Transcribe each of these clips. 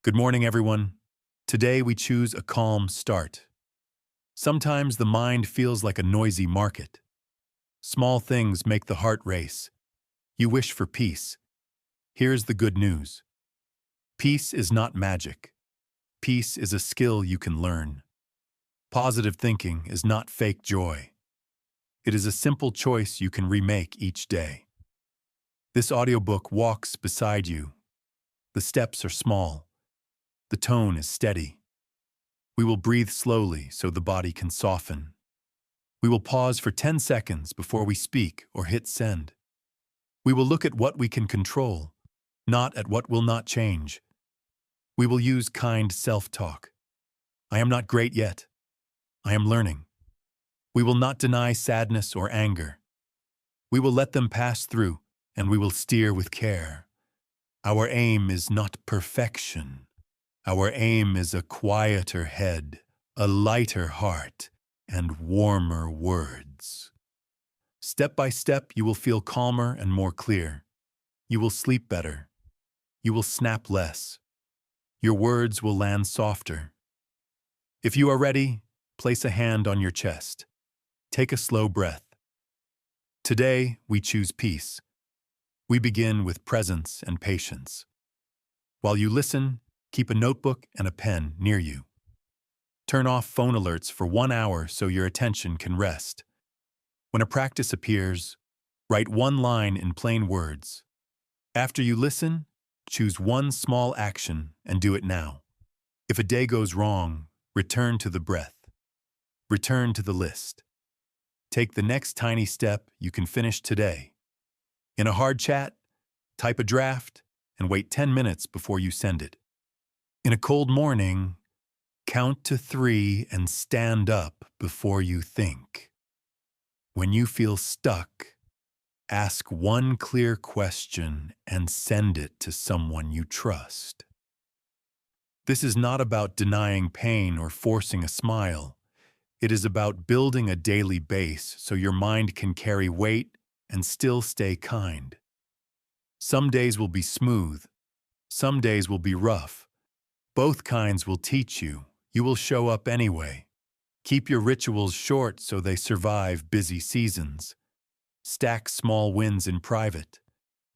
Good morning, everyone. Today we choose a calm start. Sometimes the mind feels like a noisy market. Small things make the heart race. You wish for peace. Here's the good news. Peace is not magic. Peace is a skill you can learn. Positive thinking is not fake joy. It is a simple choice you can remake each day. This audiobook walks beside you. The steps are small. The tone is steady. We will breathe slowly so the body can soften. We will pause for 10 seconds before we speak or hit send. We will look at what we can control, not at what will not change. We will use kind self-talk. I am not great yet. I am learning. We will not deny sadness or anger. We will let them pass through, and we will steer with care. Our aim is not perfection. Our aim is a quieter head, a lighter heart, and warmer words. Step by step, you will feel calmer and more clear. You will sleep better. You will snap less. Your words will land softer. If you are ready, place a hand on your chest. Take a slow breath. Today, we choose peace. We begin with presence and patience. While you listen, keep a notebook and a pen near you. Turn off phone alerts for 1 hour so your attention can rest. When a practice appears, write one line in plain words. After you listen, choose one small action and do it now. If a day goes wrong, return to the breath. Return to the list. Take the next tiny step you can finish today. In a hard chat, type a draft and wait 10 minutes before you send it. In a cold morning, count to 3 and stand up before you think. When you feel stuck, ask one clear question and send it to someone you trust. This is not about denying pain or forcing a smile. It is about building a daily base so your mind can carry weight and still stay kind. Some days will be smooth. Some days will be rough. Both kinds will teach you. You will show up anyway. Keep your rituals short so they survive busy seasons. Stack small wins in private.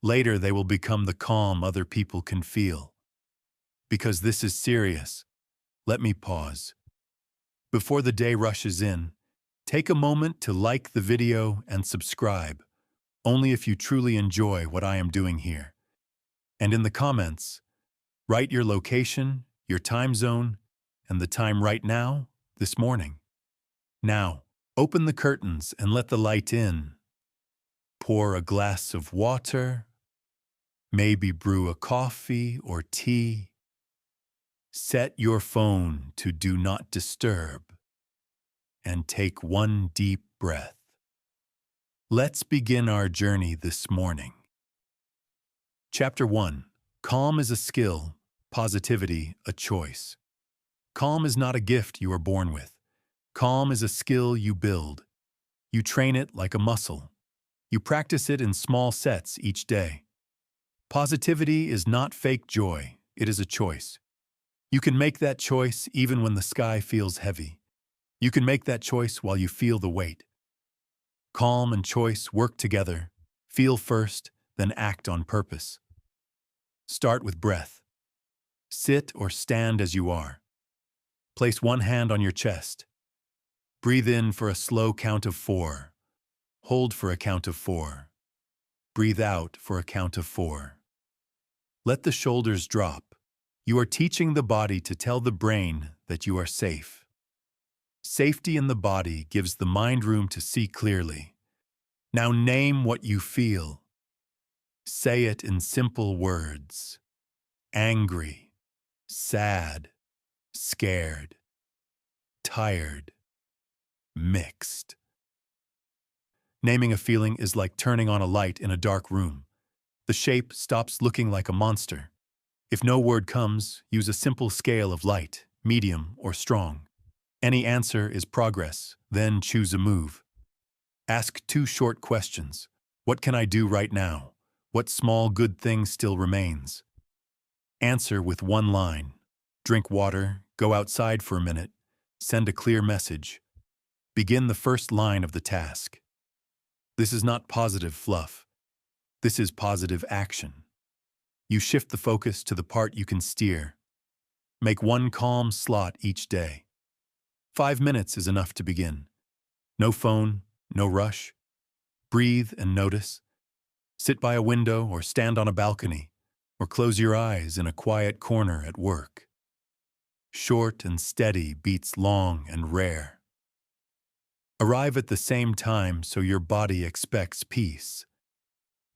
Later they will become the calm other people can feel. Because this is serious, let me pause. Before the day rushes in, take a moment to like the video and subscribe, only if you truly enjoy what I am doing here. And in the comments, write your location, your time zone, and the time right now, this morning. Now, open the curtains and let the light in. Pour a glass of water, maybe brew a coffee or tea. Set your phone to do not disturb, and take one deep breath. Let's begin our journey this morning. Chapter 1. Calm is a skill. Positivity, a choice. Calm is not a gift you are born with. Calm is a skill you build. You train it like a muscle. You practice it in small sets each day. Positivity is not fake joy, it is a choice. You can make that choice even when the sky feels heavy. You can make that choice while you feel the weight. Calm and choice work together. Feel first, then act on purpose. Start with breath. Sit or stand as you are. Place one hand on your chest. Breathe in for a slow count of 4. Hold for a count of 4. Breathe out for a count of 4. Let the shoulders drop. You are teaching the body to tell the brain that you are safe. Safety in the body gives the mind room to see clearly. Now name what you feel. Say it in simple words. Angry. Sad, scared, tired, mixed. Naming a feeling is like turning on a light in a dark room. The shape stops looking like a monster. If no word comes, use a simple scale of light, medium, or strong. Any answer is progress, then choose a move. Ask 2 short questions. What can I do right now? What small good thing still remains? Answer with one line. Drink water, go outside for a minute, send a clear message. Begin the first line of the task. This is not positive fluff. This is positive action. You shift the focus to the part you can steer. Make one calm slot each day. 5 minutes is enough to begin. No phone, no rush. Breathe and notice. Sit by a window or stand on a balcony, or close your eyes in a quiet corner at work. Short and steady beats long and rare. Arrive at the same time so your body expects peace.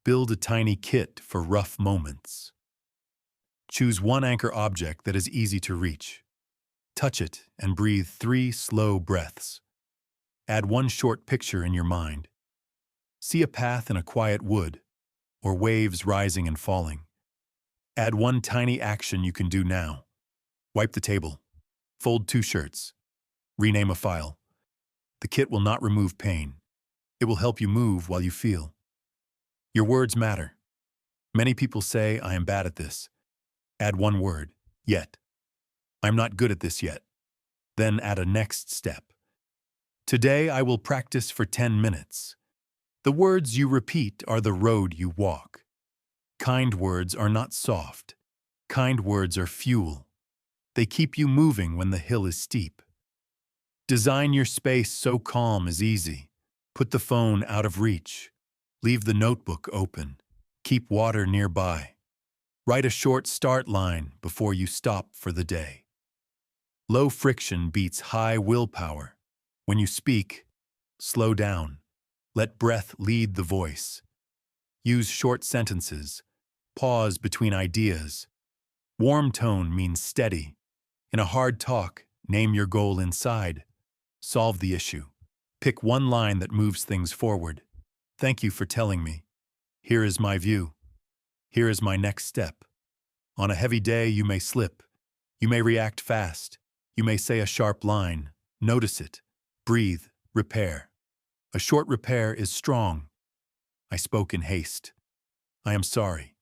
Build a tiny kit for rough moments. Choose one anchor object that is easy to reach. Touch it and breathe 3 slow breaths. Add one short picture in your mind. See a path in a quiet wood, or waves rising and falling. Add one tiny action you can do now. Wipe the table. Fold 2 shirts. Rename a file. The kit will not remove pain. It will help you move while you feel. Your words matter. Many people say, I am bad at this. Add one word, yet. I'm not good at this yet. Then add a next step. Today I will practice for 10 minutes. The words you repeat are the road you walk. Kind words are not soft. Kind words are fuel. They keep you moving when the hill is steep. Design your space so calm is easy. Put the phone out of reach. Leave the notebook open. Keep water nearby. Write a short start line before you stop for the day. Low friction beats high willpower. When you speak, slow down. Let breath lead the voice. Use short sentences. Pause between ideas. Warm tone means steady. In a hard talk, name your goal inside. Solve the issue. Pick one line that moves things forward. Thank you for telling me. Here is my view. Here is my next step. On a heavy day, you may slip. You may react fast. You may say a sharp line. Notice it. Breathe. Repair. A short repair is strong. I spoke in haste. I am sorry.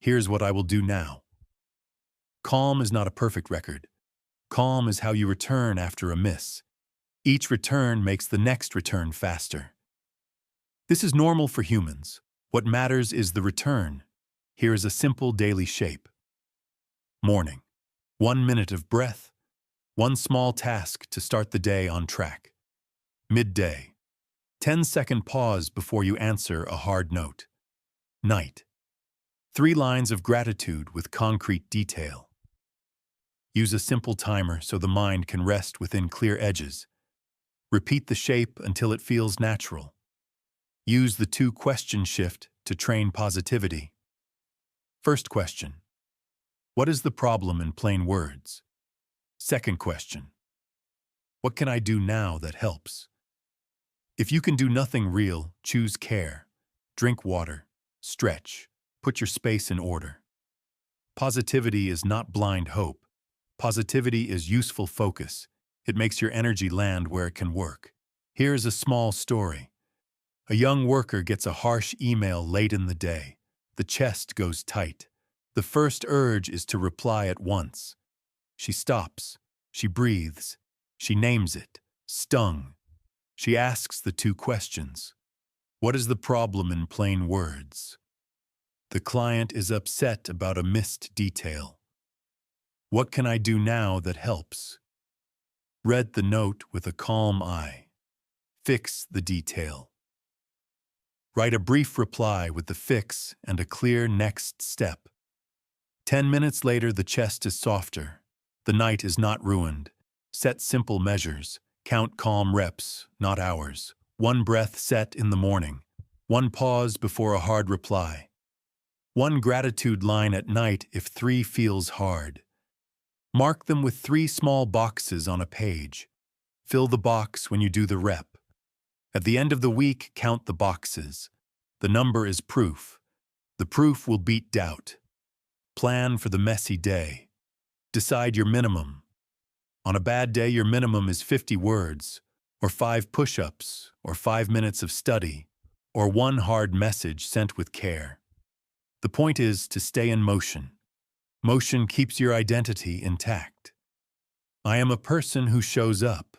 Here's what I will do now. Calm is not a perfect record. Calm is how you return after a miss. Each return makes the next return faster. This is normal for humans. What matters is the return. Here is a simple daily shape. Morning. 1 minute of breath. One small task to start the day on track. Midday. 10-second pause before you answer a hard note. Night. 3 lines of gratitude with concrete detail. Use a simple timer so the mind can rest within clear edges. Repeat the shape until it feels natural. Use the 2-question shift to train positivity. First question. What is the problem in plain words? Second question. What can I do now that helps? If you can do nothing real, choose care. Drink water. Stretch. Put your space in order. Positivity is not blind hope. Positivity is useful focus. It makes your energy land where it can work. Here is a small story. A young worker gets a harsh email late in the day. The chest goes tight. The first urge is to reply at once. She stops. She breathes. She names it. Stung. She asks the 2 questions. What is the problem in plain words? The client is upset about a missed detail. What can I do now that helps? Read the note with a calm eye. Fix the detail. Write a brief reply with the fix and a clear next step. 10 minutes later, the chest is softer. The night is not ruined. Set simple measures. Count calm reps, not hours. 1 breath set in the morning. 1 pause before a hard reply. 1 gratitude line at night if 3 feels hard. Mark them with 3 small boxes on a page. Fill the box when you do the rep. At the end of the week, count the boxes. The number is proof. The proof will beat doubt. Plan for the messy day. Decide your minimum. On a bad day, your minimum is 50 words, or 5 push-ups, or 5 minutes of study, or 1 hard message sent with care. The point is to stay in motion. Motion keeps your identity intact. I am a person who shows up.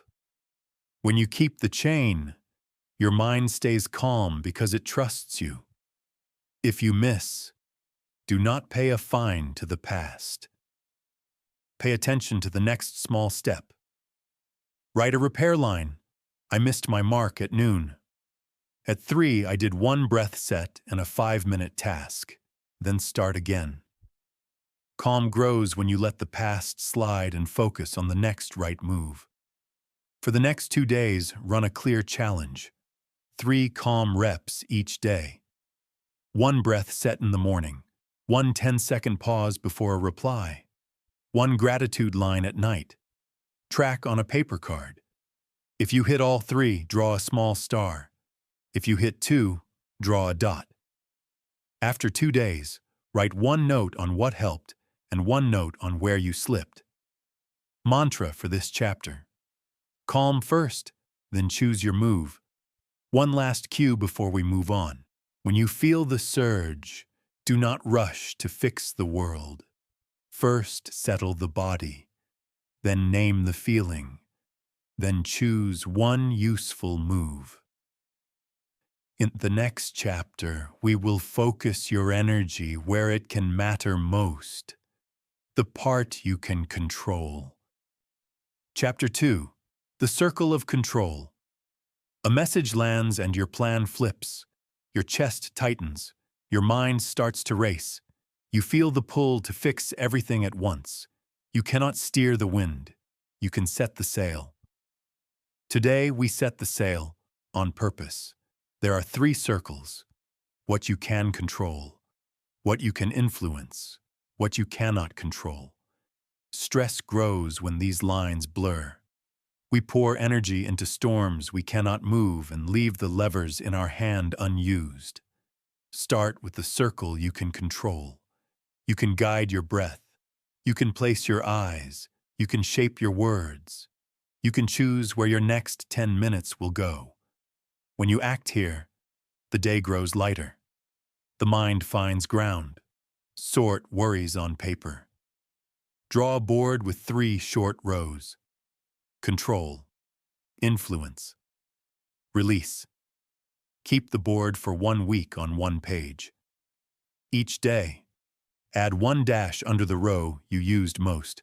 When you keep the chain, your mind stays calm because it trusts you. If you miss, do not pay a fine to the past. Pay attention to the next small step. Write a repair line. I missed my mark at noon. At 3, I did 1 breath set and a 5-minute task. Then start again. Calm grows when you let the past slide and focus on the next right move. For the next 2 days, run a clear challenge. 3 calm reps each day. 1 breath set in the morning. 1 10-second pause before a reply. 1 gratitude line at night. Track on a paper card. If you hit all 3, draw a small star. If you hit 2, draw a dot. After 2 days, write 1 note on what helped and 1 note on where you slipped. Mantra for this chapter. Calm first, then choose your move. One last cue before we move on. When you feel the surge, do not rush to fix the world. First, settle the body. Then name the feeling. Then choose 1 useful move. In the next chapter, we will focus your energy where it can matter most, the part you can control. Chapter 2. The Circle of Control. A message lands and your plan flips. Your chest tightens. Your mind starts to race. You feel the pull to fix everything at once. You cannot steer the wind. You can set the sail. Today, we set the sail on purpose. There are 3 circles: what you can control, what you can influence, what you cannot control. Stress grows when these lines blur. We pour energy into storms we cannot move and leave the levers in our hand unused. Start with the circle you can control. You can guide your breath. You can place your eyes. You can shape your words. You can choose where your next 10 minutes will go. When you act here, the day grows lighter. The mind finds ground. Sort worries on paper. Draw a board with 3 short rows. Control. Influence. Release. Keep the board for 1 week on 1 page. Each day, add 1 dash under the row you used most.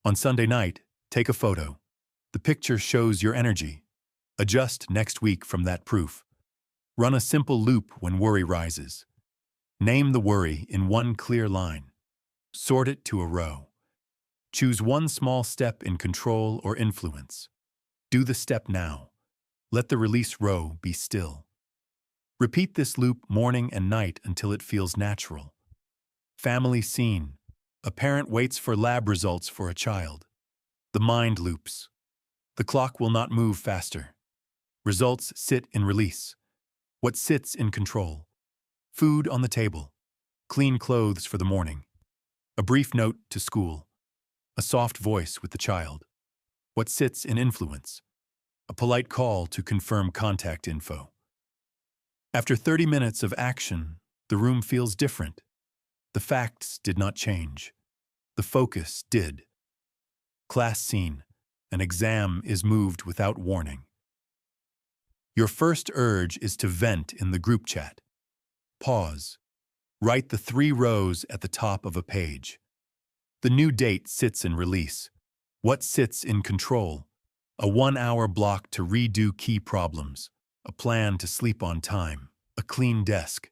On Sunday night, take a photo. The picture shows your energy. Adjust next week from that proof. Run a simple loop when worry rises. Name the worry in 1 clear line. Sort it to a row. Choose 1 small step in control or influence. Do the step now. Let the release row be still. Repeat this loop morning and night until it feels natural. Family scene. A parent waits for lab results for a child. The mind loops. The clock will not move faster. Results sit in release. What sits in control? Food on the table. Clean clothes for the morning. A brief note to school. A soft voice with the child. What sits in influence? A polite call to confirm contact info. After 30 minutes of action, the room feels different. The facts did not change. The focus did. Class scene. An exam is moved without warning. Your first urge is to vent in the group chat. Pause. Write the 3 rows at the top of a page. The new date sits in release. What sits in control? A 1-hour block to redo key problems. A plan to sleep on time. A clean desk.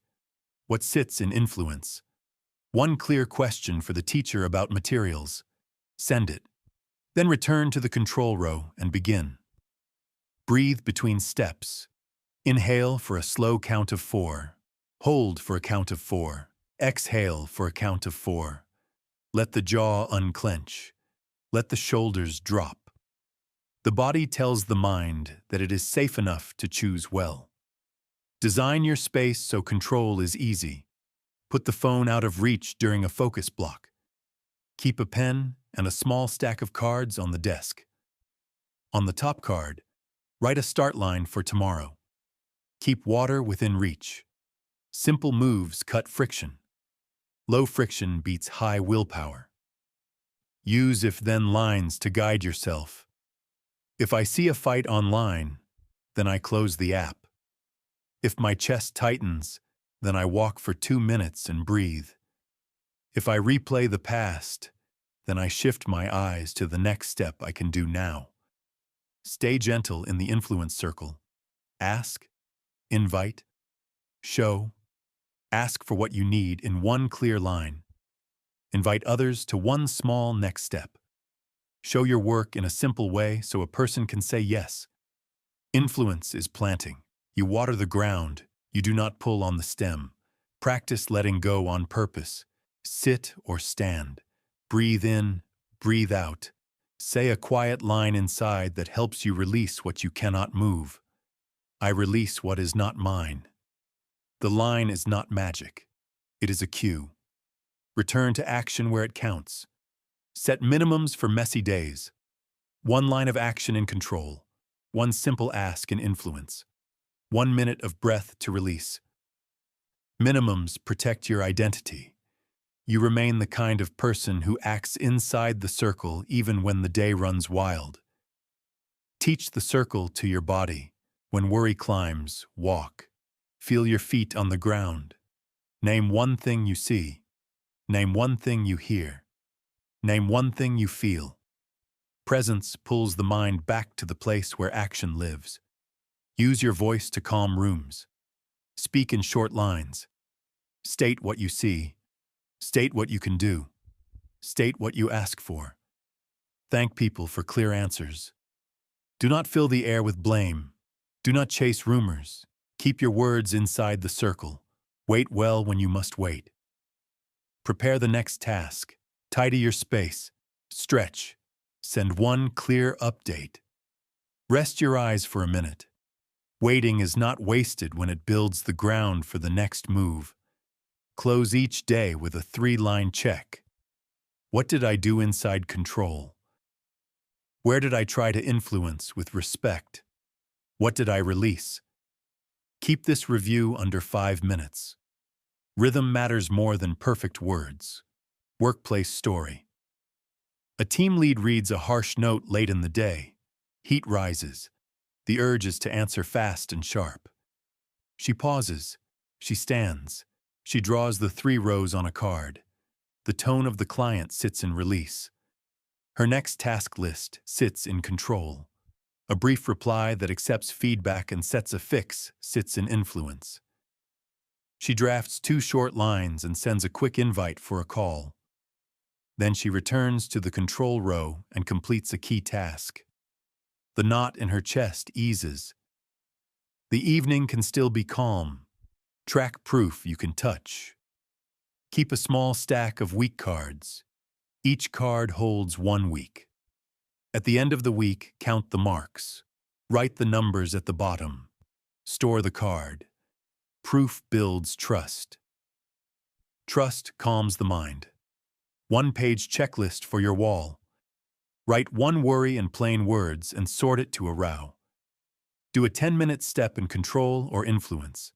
What sits in influence? 1 clear question for the teacher about materials. Send it. Then return to the control row and begin. Breathe between steps. Inhale for a slow count of 4. Hold for a count of 4. Exhale for a count of 4. Let the jaw unclench. Let the shoulders drop. The body tells the mind that it is safe enough to choose well. Design your space so control is easy. Put the phone out of reach during a focus block. Keep a pen and a small stack of cards on the desk. On the top card, write a start line for tomorrow. Keep water within reach. Simple moves cut friction. Low friction beats high willpower. Use if-then lines to guide yourself. If I see a fight online, then I close the app. If my chest tightens, then I walk for 2 minutes and breathe. If I replay the past, then I shift my eyes to the next step I can do now. Stay gentle in the influence circle. Ask, invite, show. Ask for what you need in one clear line. Invite others to one small next step. Show your work in a simple way so a person can say yes. Influence is planting. You water the ground. You do not pull on the stem. Practice letting go on purpose. Sit or stand. Breathe in, breathe out. Say a quiet line inside that helps you release what you cannot move. I release what is not mine. The line is not magic. It is a cue. Return to action where it counts. Set minimums for messy days. 1 line of action in control. 1 simple ask in influence. 1 minute of breath to release. Minimums protect your identity. You remain the kind of person who acts inside the circle even when the day runs wild. Teach the circle to your body. When worry climbs, walk. Feel your feet on the ground. Name 1 thing you see. Name 1 thing you hear. Name 1 thing you feel. Presence pulls the mind back to the place where action lives. Use your voice to calm rooms. Speak in short lines. State what you see. State what you can do. State what you ask for. Thank people for clear answers. Do not fill the air with blame. Do not chase rumors. Keep your words inside the circle. Wait well when you must wait. Prepare the next task. Tidy your space. Stretch. Send 1 clear update. Rest your eyes for a minute. Waiting is not wasted when it builds the ground for the next move. Close each day with a 3-line check. What did I do inside control? Where did I try to influence with respect? What did I release? Keep this review under 5 minutes. Rhythm matters more than perfect words. Workplace story. A team lead reads a harsh note late in the day. Heat rises. The urge is to answer fast and sharp. She pauses. She stands. She draws the 3 rows on a card. The tone of the client sits in release. Her next task list sits in control. A brief reply that accepts feedback and sets a fix sits in influence. She drafts 2 short lines and sends a quick invite for a call. Then she returns to the control row and completes a key task. The knot in her chest eases. The evening can still be calm. Track proof you can touch. Keep a small stack of week cards. Each card holds 1 week. At the end of the week, count the marks. Write the numbers at the bottom. Store the card. Proof builds trust. Trust calms the mind. 1-page checklist for your wall. Write 1 worry in plain words and sort it to a row. Do a 10-minute step in control or influence.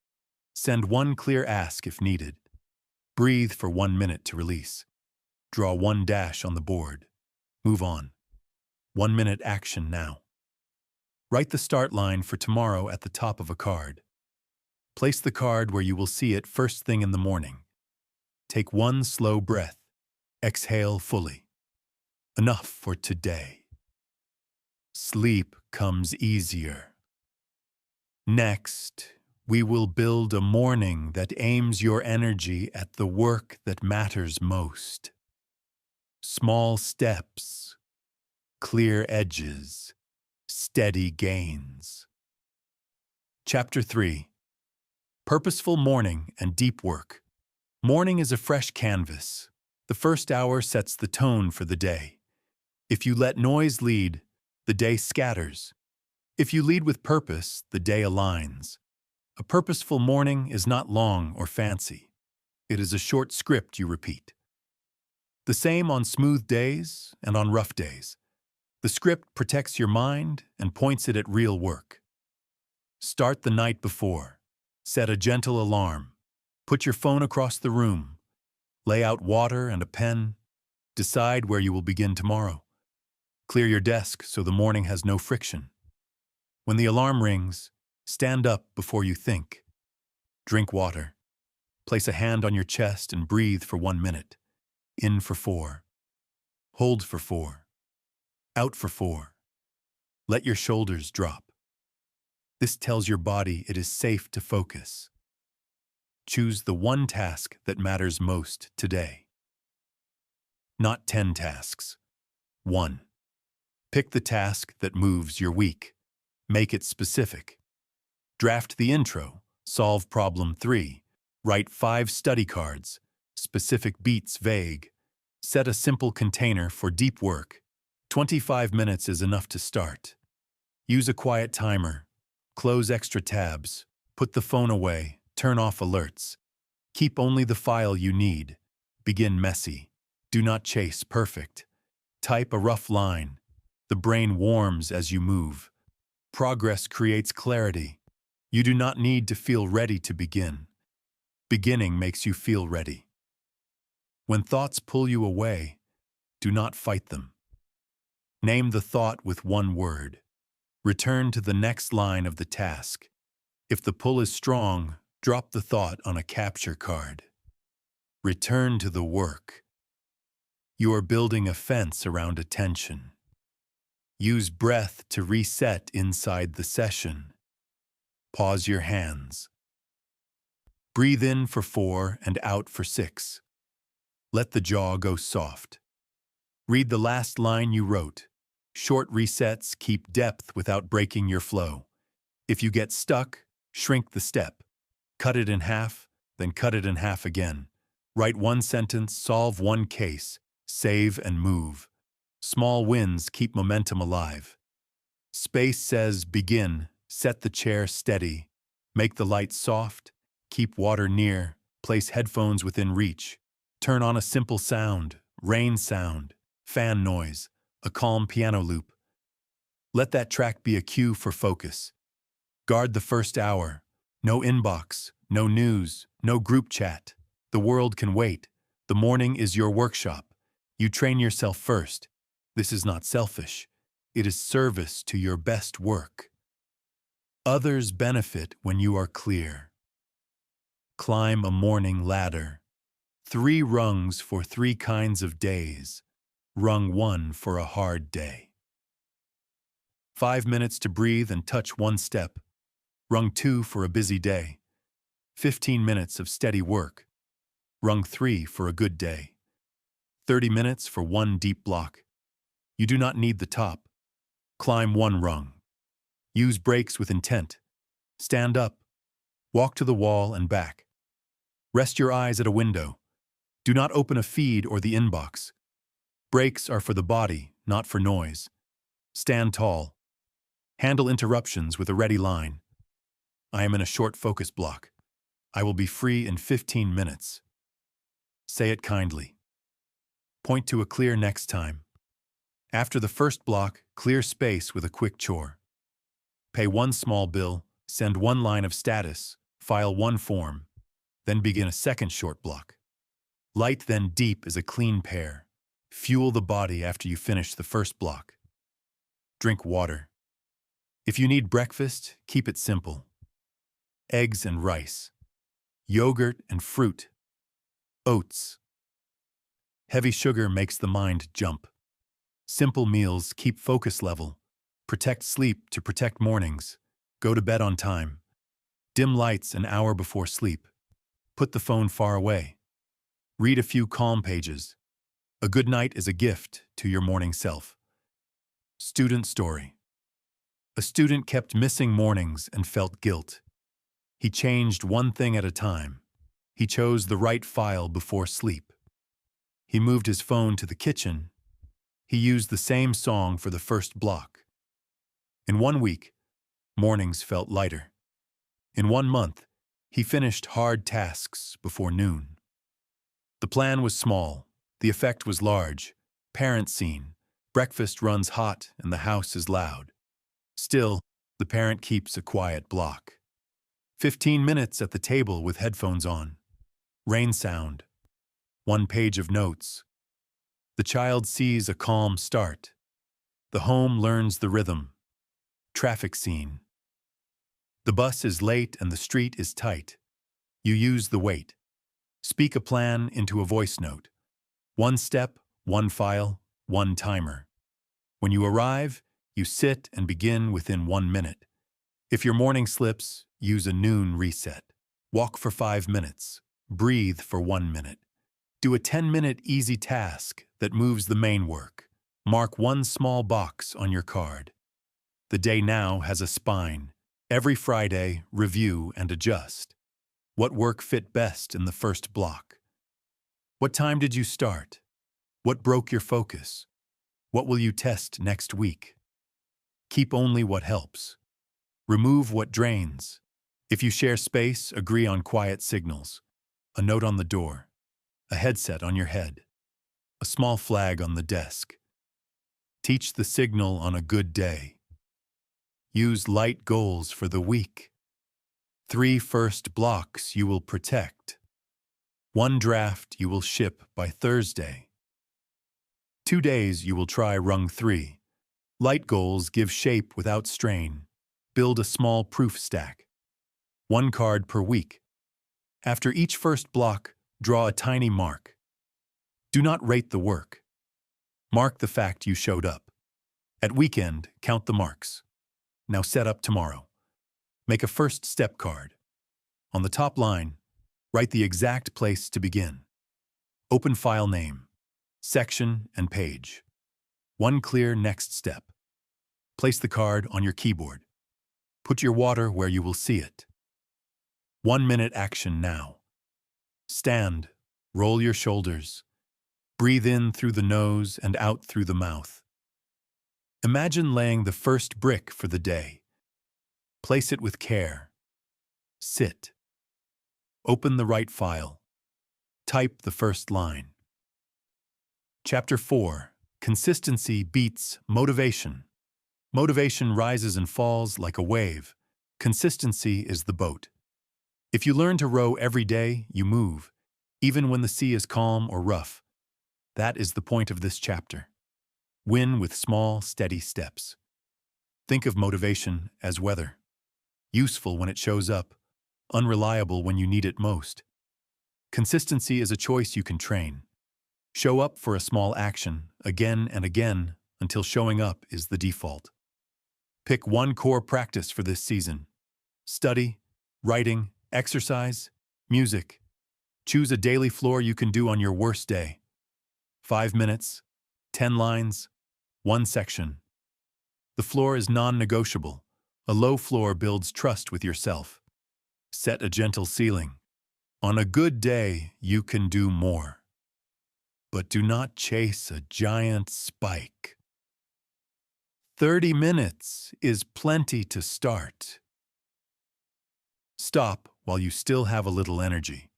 Send 1 clear ask if needed. Breathe for 1 minute to release. Draw 1 dash on the board. Move on. 1-minute action now. Write the start line for tomorrow at the top of a card. Place the card where you will see it first thing in the morning. Take 1 slow breath. Exhale fully. Enough for today. Sleep comes easier. Next, we will build a morning that aims your energy at the work that matters most. Small steps, clear edges, steady gains. Chapter 3. Purposeful morning and deep work. Morning is a fresh canvas. The first hour sets the tone for the day. If you let noise lead, the day scatters. If you lead with purpose, the day aligns. A purposeful morning is not long or fancy. It is a short script you repeat. The same on smooth days and on rough days. The script protects your mind and points it at real work. Start the night before. Set a gentle alarm. Put your phone across the room. Lay out water and a pen. Decide where you will begin tomorrow. Clear your desk so the morning has no friction. When the alarm rings, stand up before you think. Drink water. Place a hand on your chest and breathe for 1 minute. In for 4. Hold for 4. Out for 4. Let your shoulders drop. This tells your body it is safe to focus. Choose the one task that matters most today. Not 10 tasks. 1. Pick the task that moves your week. Make it specific. Draft the intro. Solve problem 3. Write 5 study cards. Specific beats vague. Set a simple container for deep work. 25 minutes is enough to start. Use a quiet timer. Close extra tabs. Put the phone away. Turn off alerts. Keep only the file you need. Begin messy. Do not chase perfect. Type a rough line. The brain warms as you move. Progress creates clarity. You do not need to feel ready to begin. Beginning makes you feel ready. When thoughts pull you away, do not fight them. Name the thought with one word. Return to the next line of the task. If the pull is strong, drop the thought on a capture card. Return to the work. You are building a fence around attention. Use breath to reset inside the session. Pause your hands. Breathe in for 4 and out for 6. Let the jaw go soft. Read the last line you wrote. Short resets keep depth without breaking your flow. If you get stuck, shrink the step. Cut it in half, then cut it in half again. Write 1 sentence, solve 1 case, save and move. Small wins keep momentum alive. Space says begin, set the chair steady. Make the light soft, keep water near, place headphones within reach. Turn on a simple sound, rain sound, fan noise, a calm piano loop. Let that track be a cue for focus. Guard the first hour. No inbox, no news, no group chat. The world can wait. The morning is your workshop. You train yourself first. This is not selfish. It is service to your best work. Others benefit when you are clear. Climb a morning ladder. 3 rungs for 3 kinds of days. Rung 1 for a hard day. 5 minutes to breathe and touch 1 step. Rung 2 for a busy day. 15 minutes of steady work. Rung 3 for a good day. 30 minutes for 1 deep block. You do not need the top. Climb 1 rung. Use breaks with intent. Stand up. Walk to the wall and back. Rest your eyes at a window. Do not open a feed or the inbox. Breaks are for the body, not for noise. Stand tall. Handle interruptions with a ready line. I am in a short focus block. I will be free in 15 minutes. Say it kindly. Point to a clear next time. After the first block, clear space with a quick chore. Pay 1 small bill, send 1 line of status, file 1 form, then begin a second short block. Light then deep is a clean pair. Fuel the body after you finish the first block. Drink water. If you need breakfast, keep it simple. Eggs and rice. Yogurt and fruit. Oats. Heavy sugar makes the mind jump. Simple meals keep focus level. Protect sleep to protect mornings. Go to bed on time. Dim lights an hour before sleep. Put the phone far away. Read a few calm pages. A good night is a gift to your morning self. Student story. A student kept missing mornings and felt guilt. He changed 1 thing at a time. He chose the right file before sleep. He moved his phone to the kitchen. He used the same song for the first block. In 1 week, mornings felt lighter. In 1 month, he finished hard tasks before noon. The plan was small. The effect was large. Parent scene. Breakfast runs hot and the house is loud. Still, the parent keeps a quiet block. 15 minutes at the table with headphones on. Rain sound. one page of notes. The child sees a calm start. The home learns the rhythm. Traffic scene. The bus is late and the street is tight. You use the wait. Speak a plan into a voice note. One step, one file, one timer. When you arrive, you sit and begin within 1 minute. If your morning slips, use a noon reset. Walk for 5 minutes. Breathe for 1 minute. Do a 10-minute easy task that moves the main work. Mark one small box on your card. The day now has a spine. Every Friday, review and adjust. What work fit best in the first block? What time did you start? What broke your focus? What will you test next week? Keep only what helps. Remove what drains. If you share space, agree on quiet signals. A note on the door. A headset on your head. A small flag on the desk. Teach the signal on a good day. Use light goals for the week. 3 first blocks you will protect. 1 draft you will ship by Thursday. 2 days you will try rung 3. Light goals give shape without strain. Build a small proof stack. 1 card per week. After each first block, draw a tiny mark. Do not rate the work. Mark the fact you showed up. At weekend, count the marks. Now set up tomorrow. Make a first step card. On the top line, write the exact place to begin. Open file name, section, and page. 1 clear next step. Place the card on your keyboard. Put your water where you will see it. 1 minute action now. Stand, roll your shoulders. Breathe in through the nose and out through the mouth. Imagine laying the first brick for the day. Place it with care. Sit. Open the right file. Type the first line. Chapter 4. Consistency beats motivation. Motivation rises and falls like a wave. Consistency is the boat. If you learn to row every day, you move, even when the sea is calm or rough. That is the point of this chapter. Win with small, steady steps. Think of motivation as weather. Useful when it shows up, unreliable when you need it most. Consistency is a choice you can train. Show up for a small action again and again until showing up is the default. Pick 1 core practice for this season. Study, writing, exercise, music. Choose a daily floor you can do on your worst day. 5 minutes, 10 lines, 1 section. The floor is non-negotiable. A low floor builds trust with yourself. Set a gentle ceiling. On a good day, you can do more. But do not chase a giant spike. 30 minutes is plenty to start. Stop while you still have a little energy.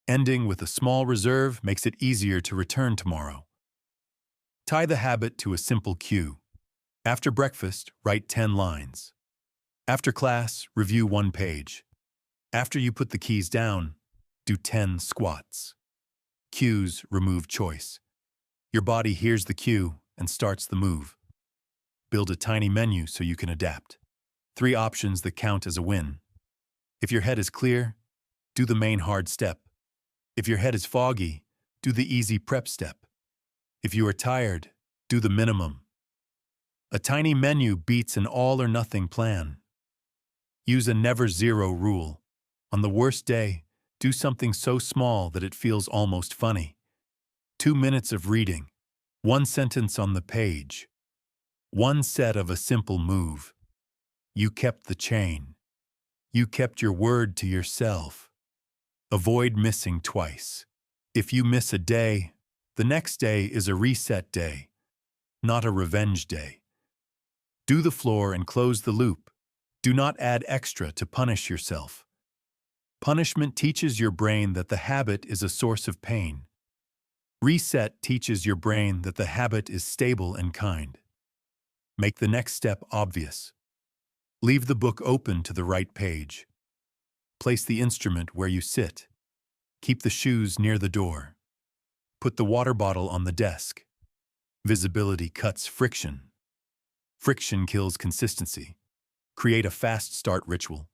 Ending with a small reserve makes it easier to return tomorrow. Tie the habit to a simple cue. After breakfast, write 10 lines. After class, review 1 page. After you put the keys down, do 10 squats. Cues remove choice. Your body hears the cue and starts the move. Build a tiny menu so you can adapt. 3 options that count as a win. If your head is clear, do the main hard step. If your head is foggy, do the easy prep step. If you are tired, do the minimum. A tiny menu beats an all-or-nothing plan. Use a never-zero rule. On the worst day, do something so small that it feels almost funny. 2 minutes of reading, 1 sentence on the page, 1 set of a simple move. You kept the chain. You kept your word to yourself. Avoid missing twice. If you miss a day, the next day is a reset day, not a revenge day. Do the floor and close the loop. Do not add extra to punish yourself. Punishment teaches your brain that the habit is a source of pain. Reset teaches your brain that the habit is stable and kind. Make the next step obvious. Leave the book open to the right page. Place the instrument where you sit. Keep the shoes near the door. Put the water bottle on the desk. Visibility cuts friction. Friction kills consistency. Create a fast start ritual.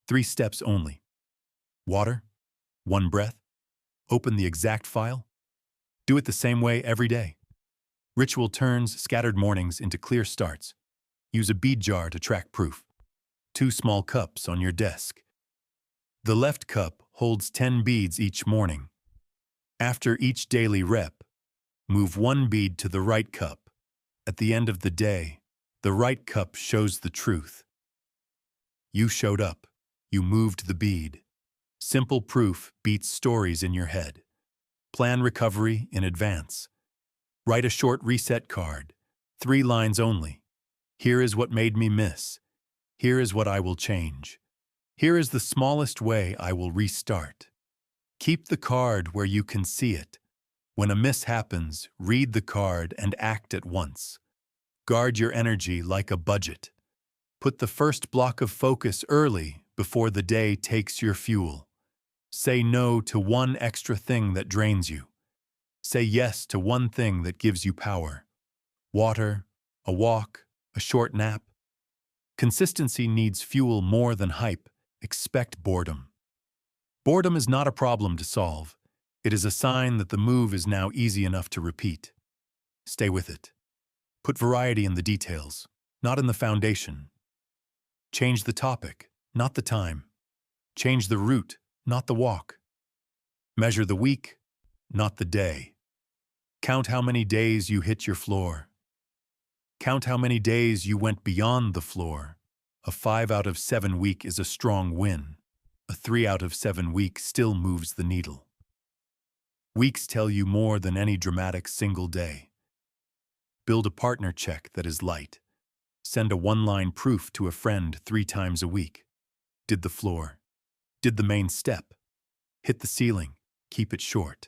3 steps only. Water, 1 breath, open the exact file. Do it the same way every day. Ritual turns scattered mornings into clear starts. Use a bead jar to track proof. 2 small cups on your desk. The left cup holds 10 beads each morning. After each daily rep, move 1 bead to the right cup. At the end of the day, the right cup shows the truth. You showed up. You moved the bead. Simple proof beats stories in your head. Plan recovery in advance. Write a short reset card. 3 lines only. Here is what made me miss. Here is what I will change. Here is the smallest way I will restart. Keep the card where you can see it. When a miss happens, read the card and act at once. Guard your energy like a budget. Put the first block of focus early before the day takes your fuel. Say no to 1 extra thing that drains you. Say yes to 1 thing that gives you power. Water, a walk, a short nap. Consistency needs fuel more than hype. Expect boredom. Boredom is not a problem to solve. It is a sign that the move is now easy enough to repeat. Stay with it. Put variety in the details, not in the foundation. Change the topic, not the time. Change the route, not the walk. Measure the week, not the day. Count how many days you hit your floor. Count how many days you went beyond the floor. A 5 out of 7 week is a strong win. A 3 out of 7 week still moves the needle. Weeks tell you more than any dramatic single day. Build a partner check that is light. Send a 1-line proof to a friend 3 times a week. Did the floor. Did the main step. Hit the ceiling. Keep it short.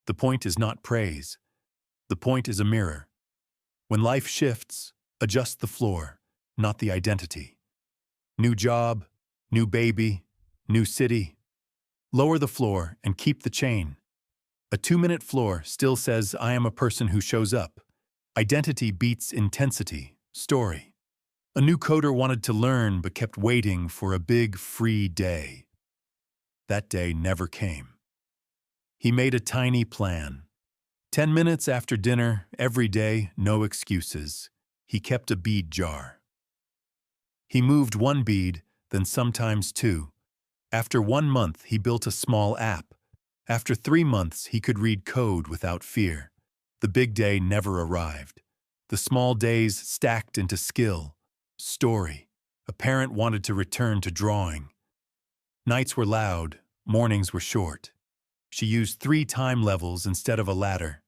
The point is not praise. The point is a mirror. When life shifts, adjust the floor, not the identity. New job, new baby, new city. Lower the floor and keep the chain. A 2-minute floor still says, I am a person who shows up. Identity beats intensity. Story. A new coder wanted to learn but kept waiting for a big free day. That day never came. He made a tiny plan. 10 minutes after dinner, every day, no excuses. He kept a bead jar. He moved 1 bead, then sometimes 2. After 1 month, he built a small app. After 3 months, he could read code without fear. The big day never arrived. The small days stacked into skill. Story. A parent wanted to return to drawing. Nights were loud, mornings were short. She used 3 time levels instead of a ladder.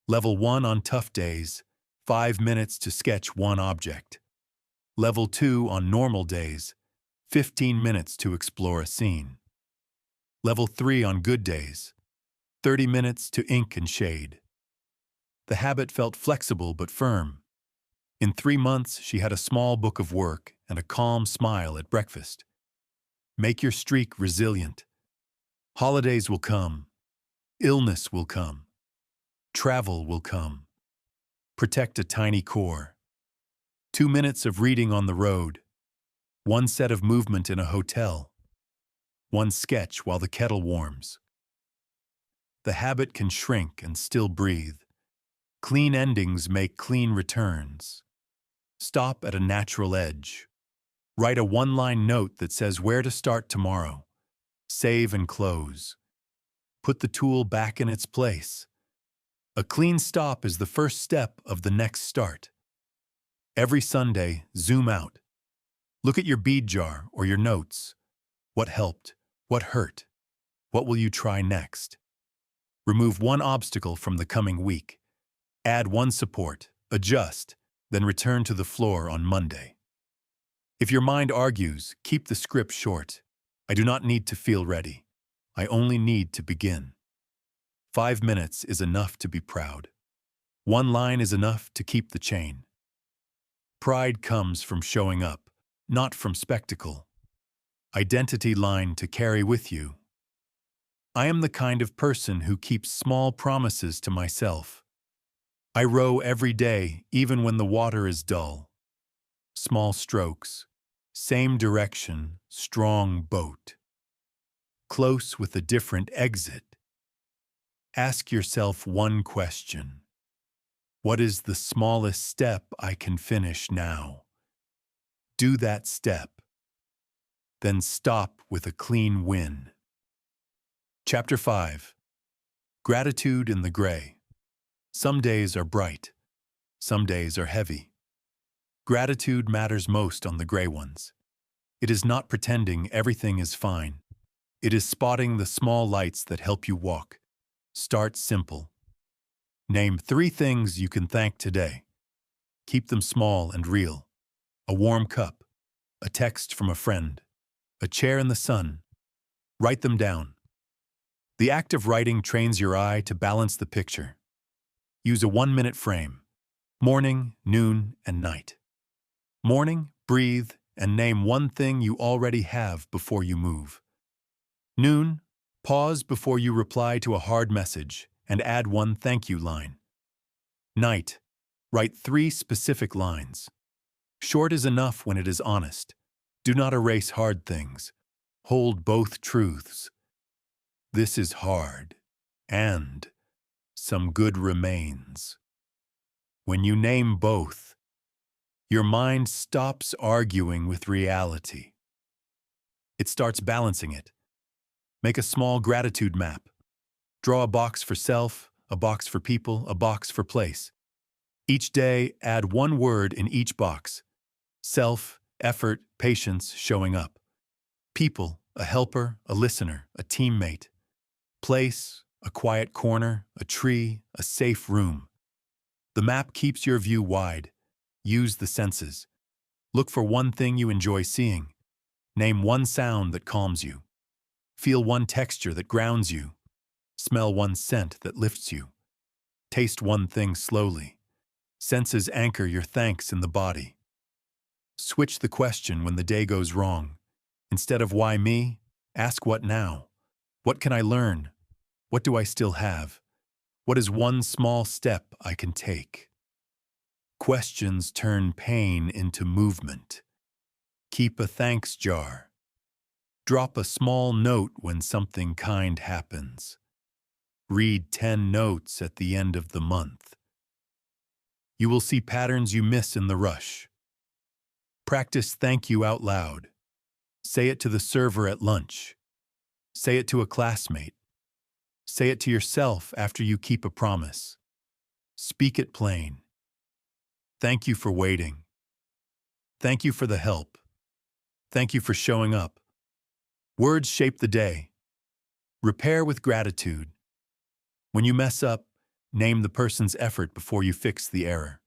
Level 1 on tough days, 5 minutes to sketch 1 object. Level 2 on normal days, 15 minutes to explore a scene. Level 3 on good days, 30 minutes to ink and shade. The habit felt flexible but firm. In 3 months, she had a small book of work and a calm smile at breakfast. Make your streak resilient. Holidays will come. Illness will come. Travel will come. Protect a tiny core. 2 minutes of reading on the road. 1 set of movement in a hotel. 1 sketch while the kettle warms. The habit can shrink and still breathe. Clean endings make clean returns. Stop at a natural edge. Write a 1-line note that says where to start tomorrow. Save and close. Put the tool back in its place. A clean stop is the first step of the next start. Every Sunday, zoom out. Look at your bead jar or your notes. What helped? What hurt? What will you try next? Remove 1 obstacle from the coming week. Add 1 support, adjust, then return to the floor on Monday. If your mind argues, keep the script short. I do not need to feel ready. I only need to begin. 5 minutes is enough to be proud. 1 line is enough to keep the chain. Pride comes from showing up, not from spectacle. Identity line to carry with you. I am the kind of person who keeps small promises to myself. I row every day, even when the water is dull. Small strokes, same direction, strong boat. Close with a different exit. Ask yourself one question. What is the smallest step I can finish now? Do that step. Then stop with a clean win. Chapter 5. Gratitude in the Gray. Some days are bright. Some days are heavy. Gratitude matters most on the gray ones. It is not pretending everything is fine. It is spotting the small lights that help you walk. Start simple. Name 3 things you can thank today. Keep them small and real. A warm cup, a text from a friend, a chair in the sun. Write them down. The act of writing trains your eye to balance the picture. Use a 1-minute frame. Morning, noon, and night. Morning, breathe, and name one thing you already have before you move. Noon, pause before you reply to a hard message and add one thank you line. Night, write 3 specific lines. Short is enough when it is honest. Do not erase hard things. Hold both truths. This is hard, and some good remains. When you name both, your mind stops arguing with reality. It starts balancing it. Make a small gratitude map. Draw a box for self, a box for people, a box for place. Each day, add 1 word in each box. Self, effort, patience, showing up. People, a helper, a listener, a teammate. Place, a quiet corner, a tree, a safe room. The map keeps your view wide. Use the senses. Look for one thing you enjoy seeing. Name one sound that calms you. Feel one texture that grounds you. Smell one scent that lifts you. Taste one thing slowly. Senses anchor your thanks in the body. Switch the question when the day goes wrong. Instead of why me, ask what now? What can I learn? What do I still have? What is one small step I can take? Questions turn pain into movement. Keep a thanks jar. Drop a small note when something kind happens. Read 10 notes at the end of the month. You will see patterns you miss in the rush. Practice thank you out loud. Say it to the server at lunch. Say it to a classmate. Say it to yourself after you keep a promise. Speak it plain. Thank you for waiting. Thank you for the help. Thank you for showing up. Words shape the day. Repair with gratitude. When you mess up, name the person's effort before you fix the error.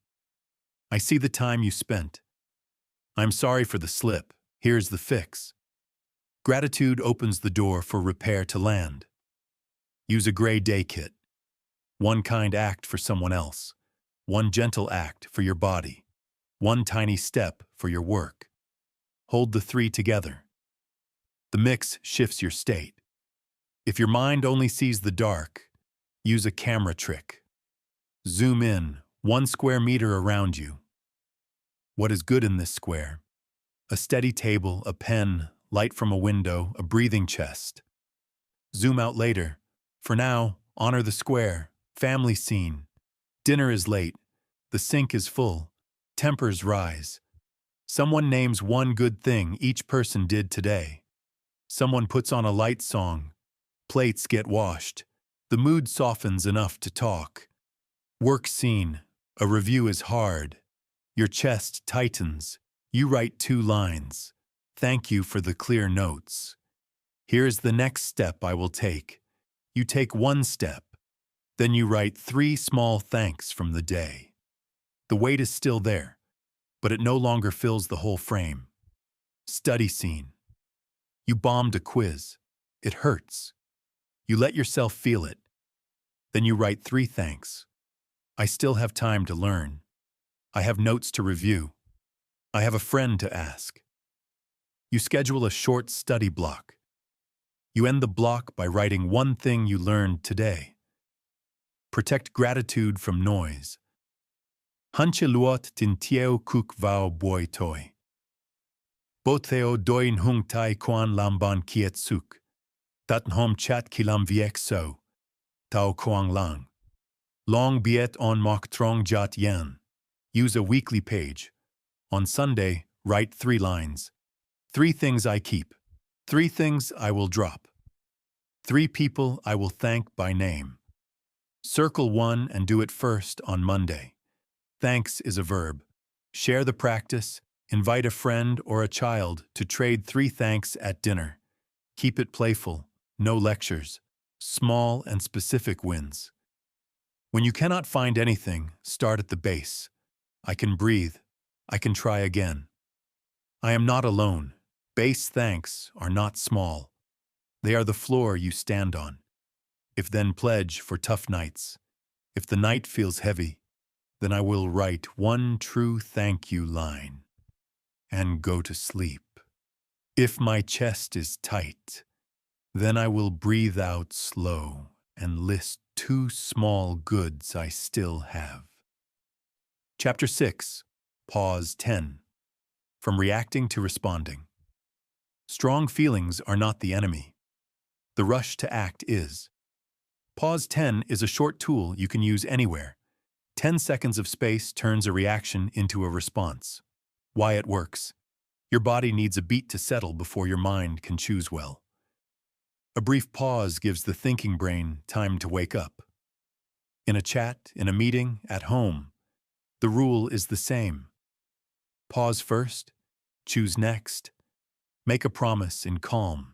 I see the time you spent. I'm sorry for the slip. Here's the fix. Gratitude opens the door for repair to land. Use a gray day kit. One kind act for someone else. One gentle act for your body. One tiny step for your work. Hold the 3 together. The mix shifts your state. If your mind only sees the dark, use a camera trick. Zoom in 1 square meter around you. What is good in this square? A steady table, a pen, light from a window, a breathing chest. Zoom out later. For now, honor the square, family scene. Dinner is late. The sink is full. Tempers rise. Someone names one good thing each person did today. Someone puts on a light song. Plates get washed. The mood softens enough to talk. Work scene. A review is hard. Your chest tightens. You write 2 lines. Thank you for the clear notes. Here's the next step I will take. You take 1 step. Then you write 3 small thanks from the day. The weight is still there, but it no longer fills the whole frame. Study scene. You bombed a quiz. It hurts. You let yourself feel it. Then you write 3 thanks. I still have time to learn. I have notes to review. I have a friend to ask. You schedule a short study block. You end the block by writing one thing you learned today. Protect gratitude from noise. Hanche luot tin tieo kuk vao boi toi. Boteo doin hung tai quan lamban kiet suk. Dat hom chat kilam viek so. Tao koang lang. Long biet on mok trong jat yan. Use a weekly page. On Sunday, write 3 lines. 3 things I keep. 3 things I will drop. 3 people I will thank by name. Circle 1 and do it first on Monday. Thanks is a verb. Share the practice. Invite a friend or a child to trade 3 thanks at dinner. Keep it playful. No lectures. Small and specific wins. When you cannot find anything, start at the base. I can breathe. I can try again. I am not alone. Base thanks are not small. They are the floor you stand on. If then pledge for tough nights. If the night feels heavy, then I will write 1 true thank you line and go to sleep. If my chest is tight, then I will breathe out slow and list 2 small goods I still have. Chapter 6. Pause 10. From reacting to responding. Strong feelings are not the enemy. The rush to act is. Pause 10 is a short tool you can use anywhere. 10 seconds of space turns a reaction into a response. Why it works. Your body needs a beat to settle before your mind can choose well. A brief pause gives the thinking brain time to wake up. In a chat, in a meeting, at home, the rule is the same. Pause first, choose next, make a promise in calm.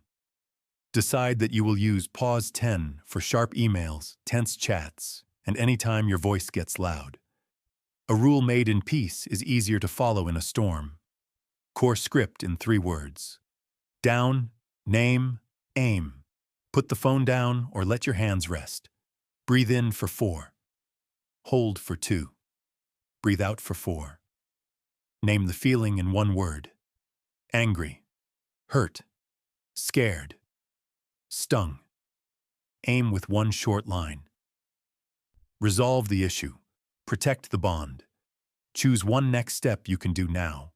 Decide that you will use pause 10 for sharp emails, tense chats, and any time your voice gets loud. A rule made in peace is easier to follow in a storm. Core script in 3 words. Down, name, aim. Put the phone down or let your hands rest. Breathe in for 4. Hold for 2. Breathe out for 4. Name the feeling in 1 word. Angry, hurt, scared, stung. Aim with 1 short line. Resolve the issue. Protect the bond. Choose 1 next step you can do now.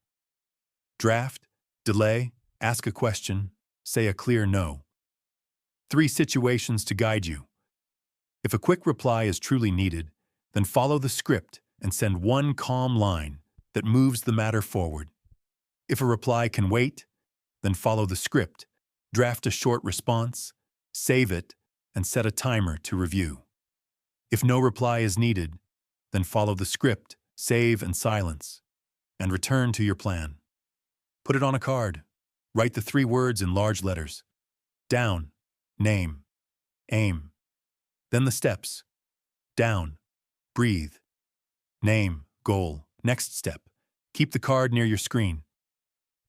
Draft, delay, ask a question, say a clear no. 3 situations to guide you. If a quick reply is truly needed, then follow the script and send 1 calm line that moves the matter forward. If a reply can wait, then follow the script, draft a short response, save it, and set a timer to review. If no reply is needed, then follow the script, save and silence, and return to your plan. Put it on a card. Write the 3 words in large letters. Down, name, aim. Then the steps. Down, breathe, name, goal, next step. Keep the card near your screen.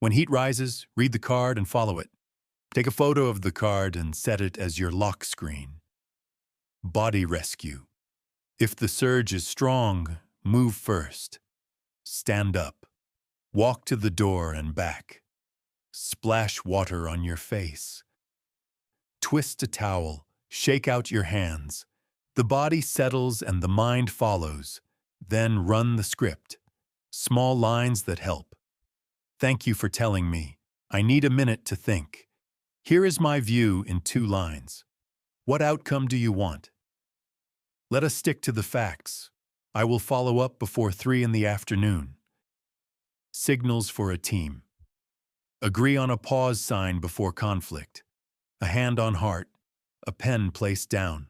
When heat rises, read the card and follow it. Take a photo of the card and set it as your lock screen. Body rescue. If the surge is strong, move first. Stand up. Walk to the door and back. Splash water on your face. Twist a towel. Shake out your hands. The body settles and the mind follows. Then run the script. Small lines that help. Thank you for telling me. I need a minute to think. Here is my view in 2 lines. What outcome do you want? Let us stick to the facts. I will follow up before 3 in the afternoon. Signals for a team. Agree on a pause sign before conflict. A hand on heart. A pen placed down.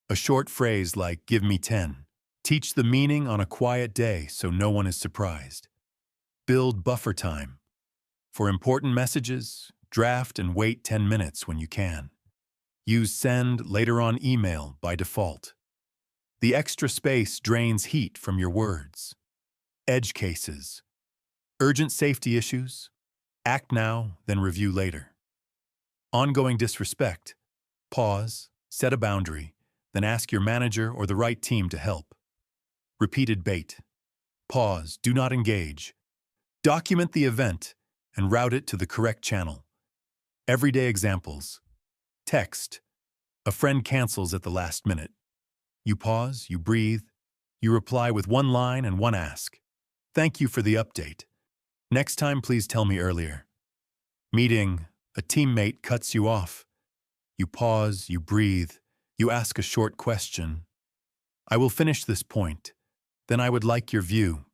A short phrase like, give me 10. Teach the meaning on a quiet day so no one is surprised. Build buffer time. For important messages, draft and wait 10 minutes when you can. Use send later on email by default. The extra space drains heat from your words. Edge cases. Urgent safety issues. Act now, then review later. Ongoing disrespect. Pause, set a boundary, then ask your manager or the right team to help. Repeated bait. Pause, do not engage. Document the event and route it to the correct channel. Everyday examples. Text. A friend cancels at the last minute. You pause, you breathe, you reply with one line and one ask. Thank you for the update. Next time, please tell me earlier. Meeting. A teammate cuts you off. You pause, you breathe, you ask a short question. I will finish this point. Then I would like your view.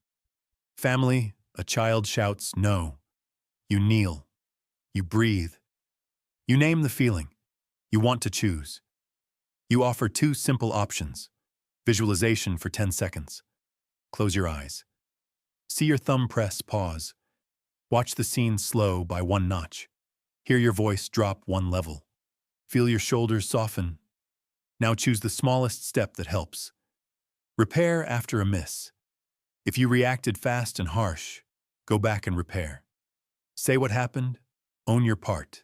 Family. A child shouts no. You kneel. You breathe. You name the feeling. You want to choose. You offer two simple options. Visualization for 10 seconds. Close your eyes. See your thumb press pause. Watch the scene slow by one notch. Hear your voice drop one level. Feel your shoulders soften. Now choose the smallest step that helps. Repair after a miss. If you reacted fast and harsh, go back and repair. Say what happened, own your part,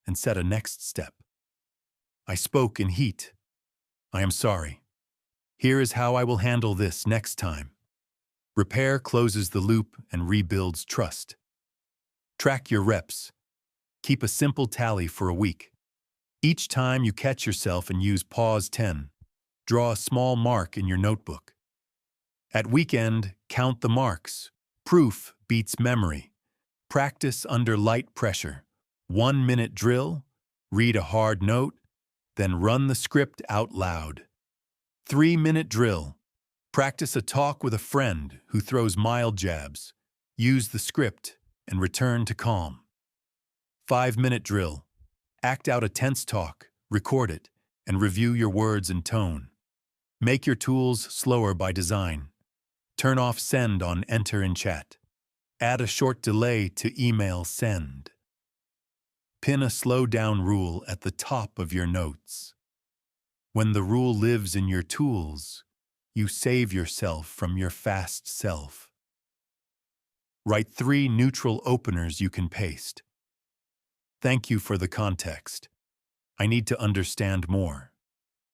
and set a next step. I spoke in heat. I am sorry. Here is how I will handle this next time. Repair closes the loop and rebuilds trust. Track your reps. Keep a simple tally for a week. Each time you catch yourself and use pause 10, draw a small mark in your notebook. At weekend, count the marks. Proof beats memory. Practice under light pressure. 1-minute drill, read a hard note, then run the script out loud. 3-minute drill. Practice a talk with a friend who throws mild jabs. Use the script and return to calm. 5-minute drill. Act out a tense talk, record it, and review your words and tone. Make your tools slower by design. Turn off send on enter in chat. Add a short delay to email send. Pin a slow down rule at the top of your notes. When the rule lives in your tools, you save yourself from your fast self. Write 3 neutral openers you can paste. Thank you for the context. I need to understand more.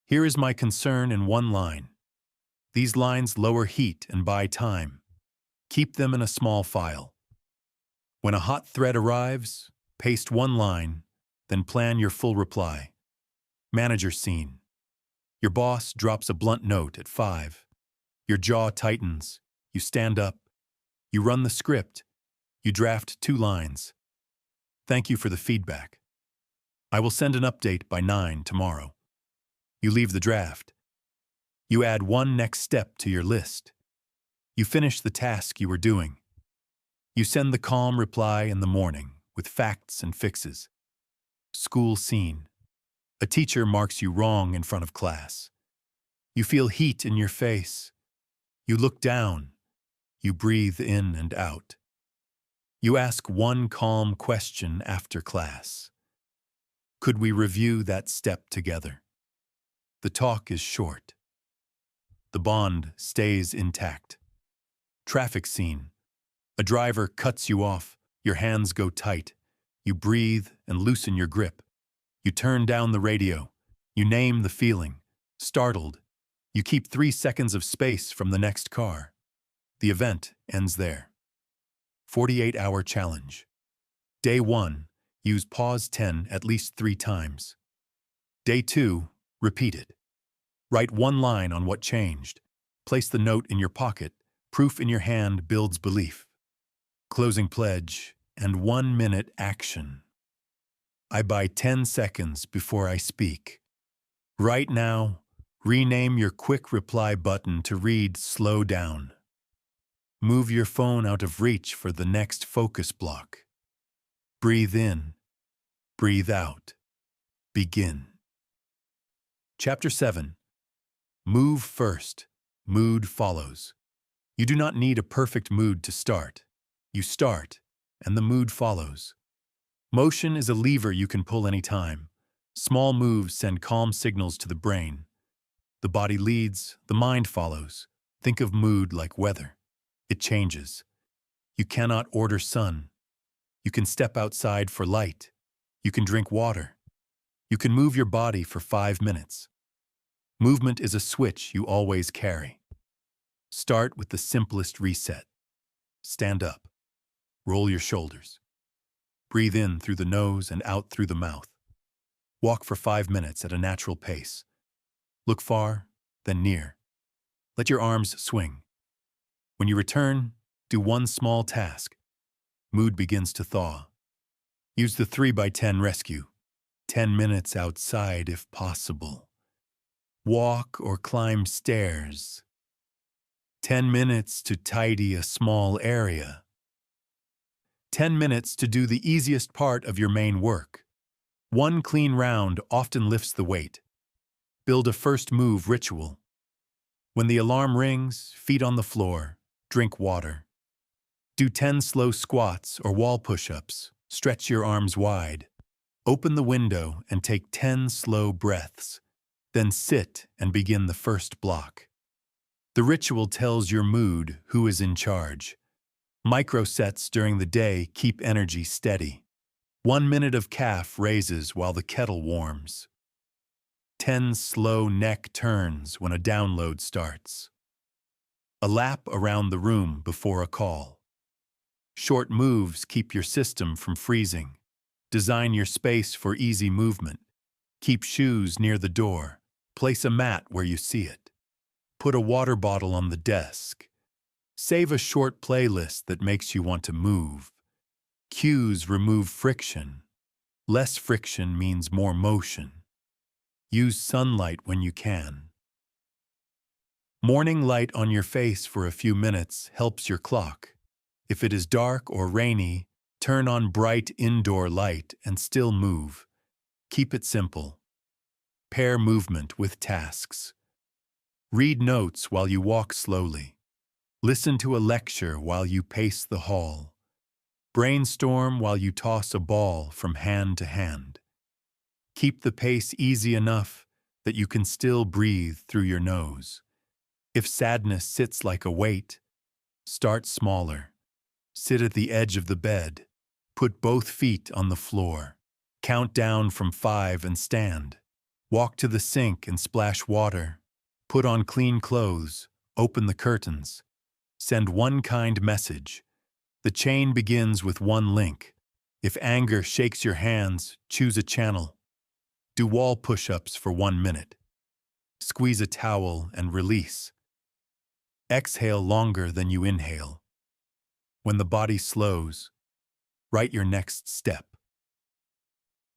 Here is my concern in one line. These lines lower heat and buy time. Keep them in a small file. When a hot thread arrives, paste one line, then plan your full reply. Manager scene. Your boss drops a blunt note at 5. Your jaw tightens. You stand up. You run the script. You draft 2 lines. Thank you for the feedback. I will send an update by 9 tomorrow. You leave the draft. You add one next step to your list. You finish the task you were doing. You send the calm reply in the morning with facts and fixes. School scene. A teacher marks you wrong in front of class. You feel heat in your face. You look down. You breathe in and out. You ask one calm question after class. Could we review that step together? The talk is short. The bond stays intact. Traffic scene. A driver cuts you off. Your hands go tight. You breathe and loosen your grip. You turn down the radio. You name the feeling. Startled. You keep 3 seconds of space from the next car. The event ends there. 48-hour challenge. Day 1, use pause 10 at least 3 times. Day 2, repeat it. Write one line on what changed. Place the note in your pocket. Proof in your hand builds belief. Closing pledge and 1-minute action. I buy 10 seconds before I speak. Right now, rename your quick reply button to read slow down. Move your phone out of reach for the next focus block. Breathe in. Breathe out. Begin. Chapter 7. Move first. Mood follows. You do not need a perfect mood to start. You start, and the mood follows. Motion is a lever you can pull anytime. Small moves send calm signals to the brain. The body leads, the mind follows. Think of mood like weather. It changes. You cannot order sun. You can step outside for light. You can drink water. You can move your body for 5 minutes. Movement is a switch you always carry. Start with the simplest reset. Stand up. Roll your shoulders. Breathe in through the nose and out through the mouth. Walk for 5 minutes at a natural pace. Look far, then near. Let your arms swing. When you return, do one small task. Mood begins to thaw. Use the 3x10 rescue. 10 minutes outside if possible. Walk or climb stairs. 10 minutes to tidy a small area. 10 minutes to do the easiest part of your main work. One clean round often lifts the weight. Build a first move ritual. When the alarm rings, feet on the floor, drink water. Do 10 slow squats or wall push-ups. Stretch your arms wide. Open the window and take 10 slow breaths. Then sit and begin the first block. The ritual tells your mood who is in charge. Micro-sets during the day keep energy steady. 1 minute of calf raises while the kettle warms. 10 slow neck turns when a download starts. A lap around the room before a call. Short moves keep your system from freezing. Design your space for easy movement. Keep shoes near the door. Place a mat where you see it. Put a water bottle on the desk. Save a short playlist that makes you want to move. Cues remove friction. Less friction means more motion. Use sunlight when you can. Morning light on your face for a few minutes helps your clock. If it is dark or rainy, turn on bright indoor light and still move. Keep it simple. Pair movement with tasks. Read notes while you walk slowly. Listen to a lecture while you pace the hall. Brainstorm while you toss a ball from hand to hand. Keep the pace easy enough that you can still breathe through your nose. If sadness sits like a weight, start smaller. Sit at the edge of the bed. Put both feet on the floor. Count down from 5 and stand. Walk to the sink and splash water. Put on clean clothes. Open the curtains. Send one kind message. The chain begins with one link. If anger shakes your hands, choose a channel. Do wall push-ups for 1 minute. Squeeze a towel and release. Exhale longer than you inhale. When the body slows, write your next step.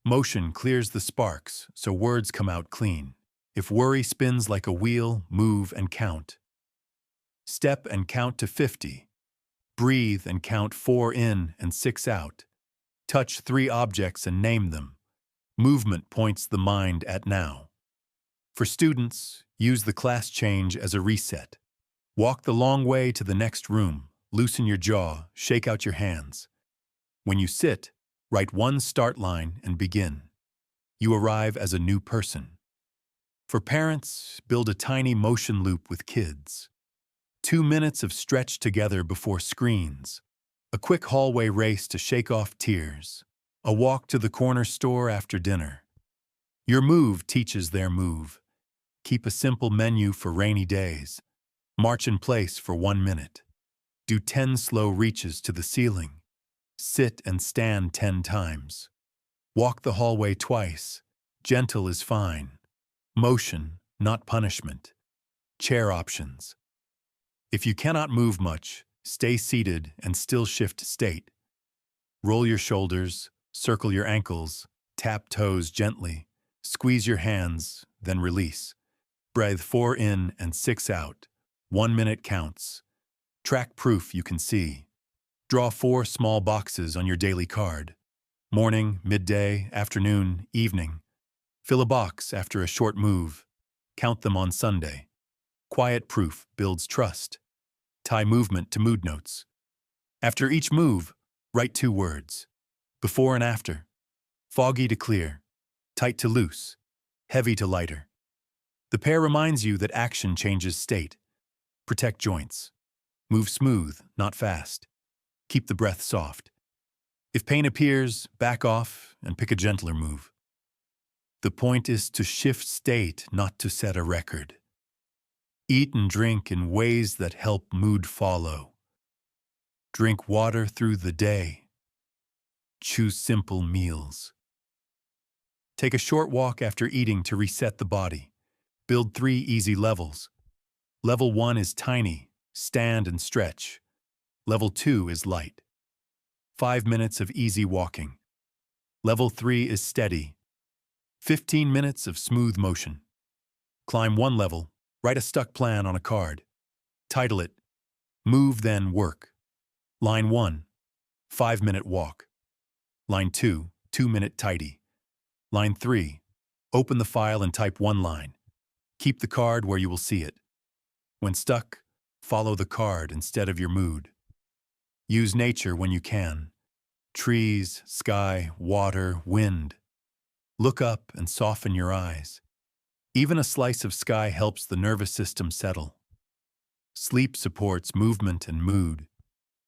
Motion clears the sparks, so words come out clean. If worry spins like a wheel, move and count. Step and count to 50. Breathe and count 4 in and 6 out. Touch 3 objects and name them. Movement points the mind at now. For students, use the class change as a reset. Walk the long way to the next room. Loosen your jaw, shake out your hands. When you sit, write one start line and begin. You arrive as a new person. For parents, build a tiny motion loop with kids. 2 minutes of stretch together before screens. A quick hallway race to shake off tears. A walk to the corner store after dinner. Your move teaches their move. Keep a simple menu for rainy days. March in place for 1 minute. Do 10 slow reaches to the ceiling. Sit and stand 10 times. Walk the hallway twice. Gentle is fine. Motion, not punishment. Chair options. If you cannot move much, stay seated and still shift state. Roll your shoulders, circle your ankles, tap toes gently, squeeze your hands, then release. Breathe 4 in and 6 out. 1 minute counts. Track proof you can see. Draw 4 small boxes on your daily card. Morning, midday, afternoon, evening. Fill a box after a short move. Count them on Sunday. Quiet proof builds trust. Tie movement to mood notes. After each move, write 2 words. Before and after. Foggy to clear. Tight to loose. Heavy to lighter. The pair reminds you that action changes state. Protect joints. Move smooth, not fast. Keep the breath soft. If pain appears, back off and pick a gentler move. The point is to shift state, not to set a record. Eat and drink in ways that help mood follow. Drink water through the day. Choose simple meals. Take a short walk after eating to reset the body. Build 3 easy levels. Level 1 is tiny, stand and stretch. Level 2 is light, 5 minutes of easy walking. Level 3 is steady, 15 minutes of smooth motion. Climb 1 level, write a stuck plan on a card. Title it, Move Then Work. Line 1, 5-minute walk. Line 2, 2-minute tidy. Line 3, open the file and type 1 line. Keep the card where you will see it. When stuck, follow the card instead of your mood. Use nature when you can. Trees, sky, water, wind. Look up and soften your eyes. Even a slice of sky helps the nervous system settle. Sleep supports movement and mood.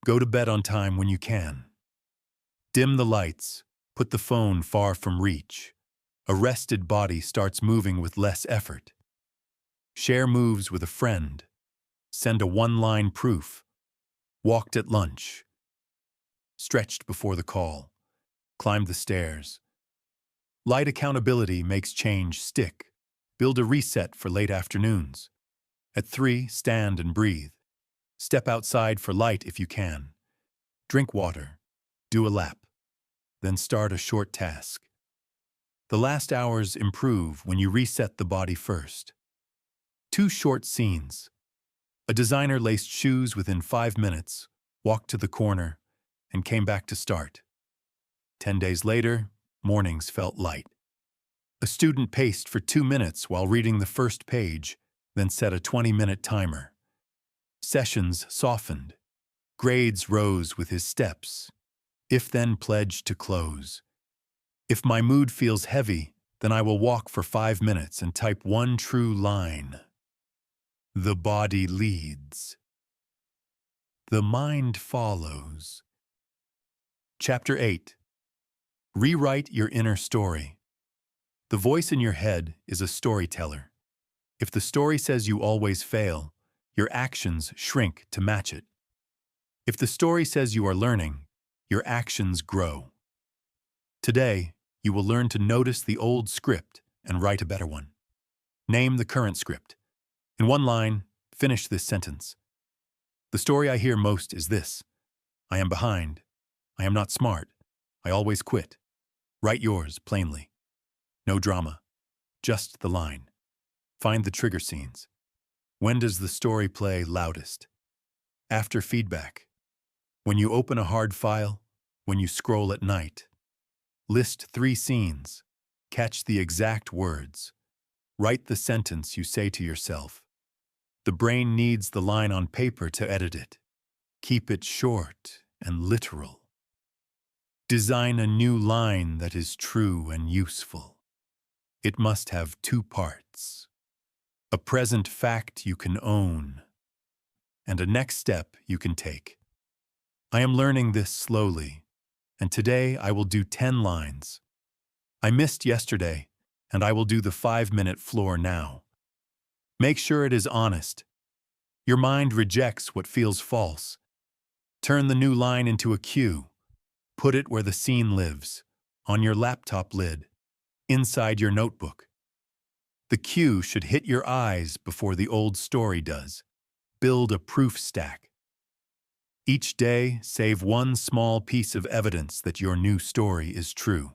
Go to bed on time when you can. Dim the lights. Put the phone far from reach. A rested body starts moving with less effort. Share moves with a friend. Send a 1-line proof. Walked at lunch. Stretched before the call. Climbed the stairs. Light accountability makes change stick. Build a reset for late afternoons. At 3, stand and breathe. Step outside for light if you can. Drink water. Do a lap. Then start a short task. The last hours improve when you reset the body first. 2 short scenes. A designer laced shoes within 5 minutes, walked to the corner, and came back to start. 10 days later, mornings felt light. A student paced for 2 minutes while reading the first page, then set a 20-minute timer. Sessions softened. Grades rose with his steps. If then pledged to close. If my mood feels heavy, then I will walk for 5 minutes and type 1 true line. The body leads. The mind follows. Chapter 8. Rewrite your inner story. The voice in your head is a storyteller. If the story says you always fail, your actions shrink to match it. If the story says you are learning, your actions grow. Today, you will learn to notice the old script and write a better one. Name the current script. In 1 line, finish this sentence. The story I hear most is this. I am behind. I am not smart. I always quit. Write yours plainly. No drama. Just the line. Find the trigger scenes. When does the story play loudest? After feedback. When you open a hard file. When you scroll at night. List 3 scenes. Catch the exact words. Write the sentence you say to yourself. The brain needs the line on paper to edit it. Keep it short and literal. Design a new line that is true and useful. It must have 2 parts. A present fact you can own, and a next step you can take. I am learning this slowly, and today I will do 10 lines. I missed yesterday, and I will do the 5-minute floor now. Make sure it is honest. Your mind rejects what feels false. Turn the new line into a cue. Put it where the scene lives, on your laptop lid, inside your notebook. The cue should hit your eyes before the old story does. Build a proof stack. Each day, save 1 small piece of evidence that your new story is true.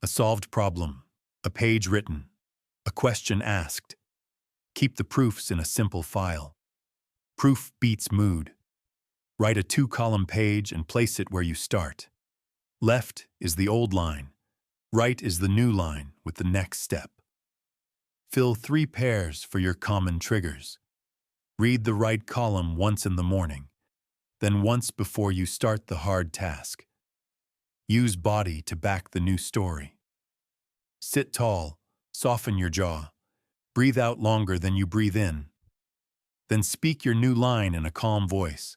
A solved problem, a page written, a question asked. Keep the proofs in a simple file. Proof beats mood. Write a 2-column page and place it where you start. Left is the old line. Right is the new line with the next step. Fill 3 pairs for your common triggers. Read the right column once in the morning, then once before you start the hard task. Use body to back the new story. Sit tall, soften your jaw. Breathe out longer than you breathe in. Then speak your new line in a calm voice.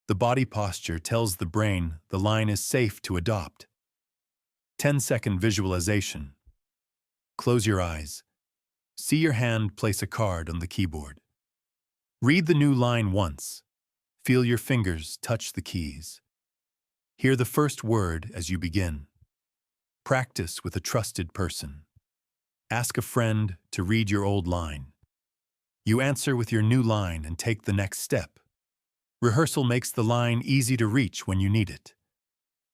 The body posture tells the brain the line is safe to adopt. 10-second visualization. Close your eyes. See your hand place a card on the keyboard. Read the new line once. Feel your fingers touch the keys. Hear the first word as you begin. Practice with a trusted person. Ask a friend to read your old line. You answer with your new line and take the next step. Rehearsal makes the line easy to reach when you need it.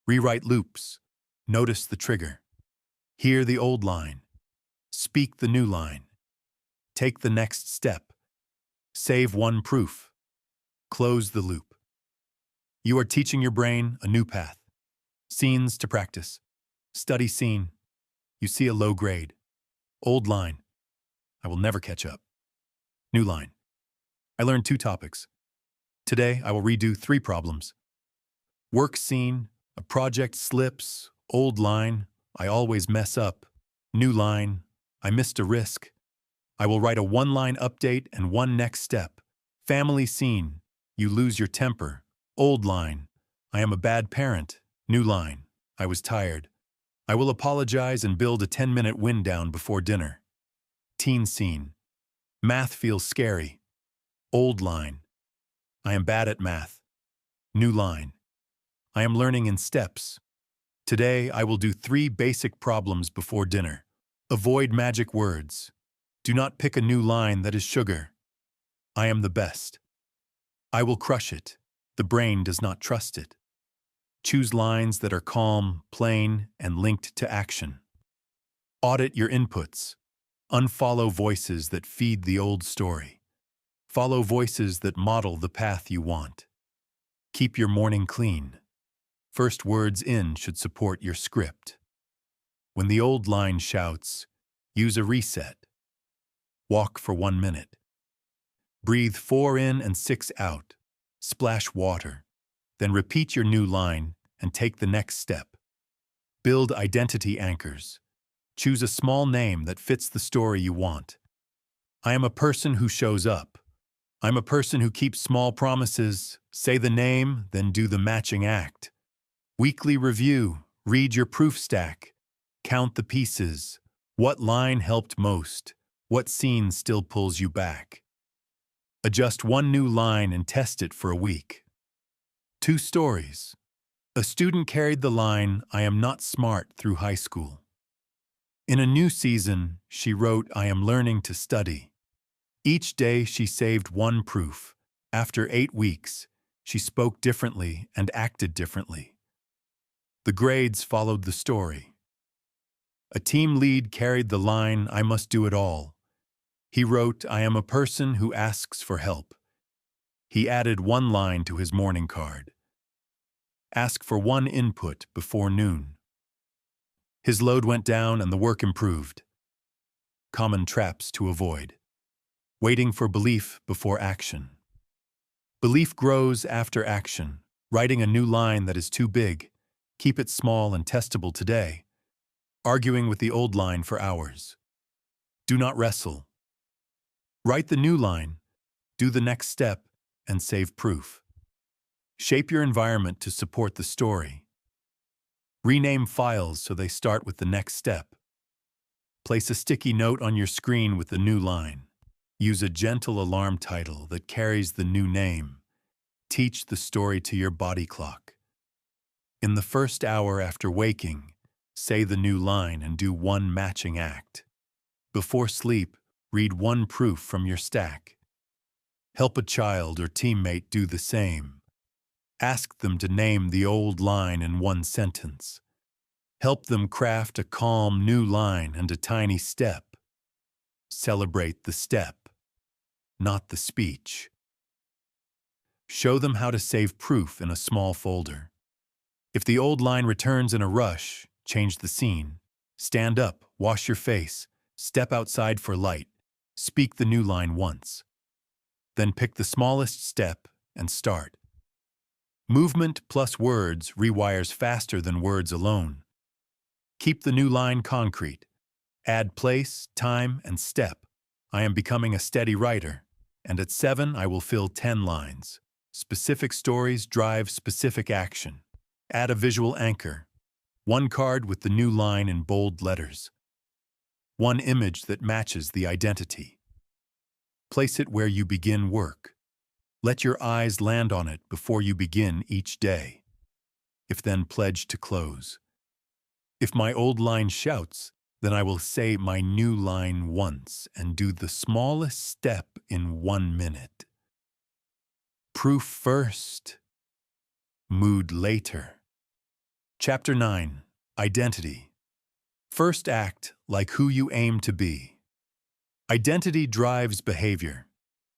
Rewrite loops. Notice the trigger. Hear the old line. Speak the new line. Take the next step. Save one proof. Close the loop. You are teaching your brain a new path. Scenes to practice. Study scene. You see a low grade. Old line. I will never catch up. New line. I learned 2 topics. Today, I will redo 3 problems. Work scene. A project slips. Old line. I always mess up. New line. I missed a risk. I will write a 1-line update and 1 next step. Family scene. You lose your temper. Old line. I am a bad parent. New line. I was tired. I will apologize and build a 10-minute wind down before dinner. Teen scene. Math feels scary. Old line. I am bad at math. New line. I am learning in steps. Today, I will do 3 basic problems before dinner. Avoid magic words. Do not pick a new line that is sugar. I am the best. I will crush it. The brain does not trust it. Choose lines that are calm, plain, and linked to action. Audit your inputs. Unfollow voices that feed the old story. Follow voices that model the path you want. Keep your morning clean. First words in should support your script. When the old line shouts, use a reset. Walk for 1 minute. Breathe 4 in and 6 out. Splash water. Then repeat your new line and take the next step. Build identity anchors. Choose a small name that fits the story you want. I am a person who shows up. I'm a person who keeps small promises. Say the name, then do the matching act. Weekly review. Read your proof stack. Count the pieces. What line helped most? What scene still pulls you back? Adjust 1 new line and test it for a week. 2 stories. A student carried the line, I am not smart, through high school. In a new season, she wrote, I am learning to study. Each day she saved 1 proof. After 8 weeks, she spoke differently and acted differently. The grades followed the story. A team lead carried the line, I must do it all. He wrote, I am a person who asks for help. He added 1 line to his morning card. Ask for 1 input before noon. His load went down and the work improved. Common traps to avoid. Waiting for belief before action. Belief grows after action. Writing a new line that is too big. Keep it small and testable today. Arguing with the old line for hours. Do not wrestle. Write the new line, do the next step, and save proof. Shape your environment to support the story. Rename files so they start with the next step. Place a sticky note on your screen with the new line. Use a gentle alarm title that carries the new name. Teach the story to your body clock. In the first hour after waking, say the new line and do 1 matching act. Before sleep, read 1 proof from your stack. Help a child or teammate do the same. Ask them to name the old line in 1 sentence. Help them craft a calm new line and a tiny step. Celebrate the step, not the speech. Show them how to save proof in a small folder. If the old line returns in a rush, change the scene. Stand up, wash your face, step outside for light. Speak the new line once. Then pick the smallest step and start. Movement plus words rewires faster than words alone. Keep the new line concrete. Add place, time, and step. I am becoming a steady writer, and at 7 I will fill 10 lines. Specific stories drive specific action. Add a visual anchor. 1 card with the new line in bold letters. 1 image that matches the identity. Place it where you begin work. Let your eyes land on it before you begin each day. If then pledge to close. If my old line shouts, then I will say my new line once and do the smallest step in 1 minute. Proof first, mood later. Chapter 9. Identity. First act like who you aim to be. Identity drives behavior.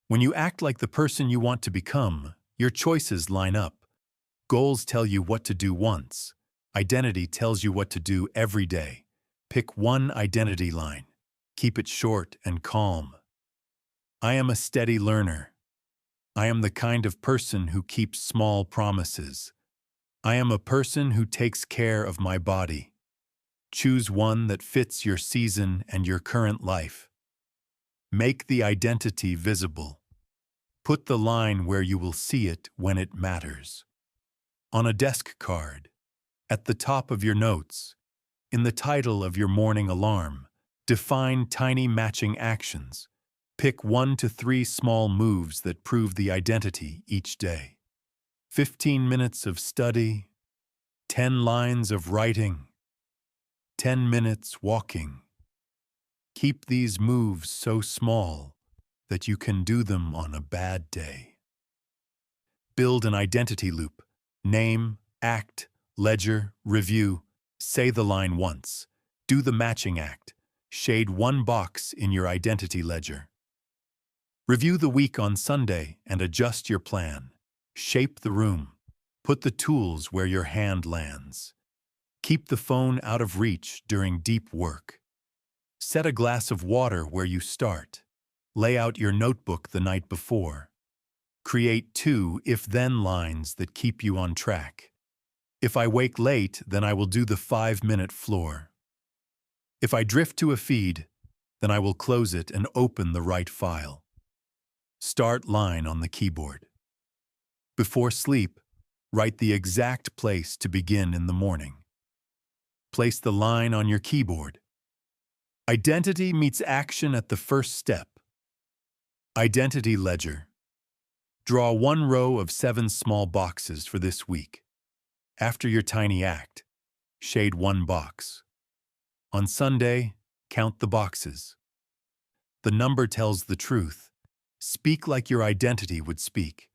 When you act like the person you want to become, your choices line up. Goals tell you what to do once. Identity tells you what to do every day. Pick one identity line. Keep it short and calm. I am a steady learner. I am the kind of person who keeps small promises. I am a person who takes care of my body. Choose one that fits your season and your current life. Make the identity visible. Put the line where you will see it when it matters. On a desk card, at the top of your notes, in the title of your morning alarm, define tiny matching actions. Pick 1 to 3 small moves that prove the identity each day. 15 minutes of study, 10 lines of writing, 10 minutes walking. Keep these moves so small that you can do them on a bad day. Build an identity loop. Name, act, ledger, review. Say the line once. Do the matching act. Shade one box in your identity ledger. Review the week on Sunday and adjust your plan. Shape the room. Put the tools where your hand lands. Keep the phone out of reach during deep work. Set a glass of water where you start. Lay out your notebook the night before. Create 2 if-then lines that keep you on track. If I wake late, then I will do the 5-minute floor. If I drift to a feed, then I will close it and open the right file. Start line on the keyboard. Before sleep, write the exact place to begin in the morning. Place the line on your keyboard. Identity meets action at the first step. Identity ledger. Draw 1 row of 7 small boxes for this week. After your tiny act, shade 1 box. On Sunday, count the boxes. The number tells the truth. Speak like your identity would speak.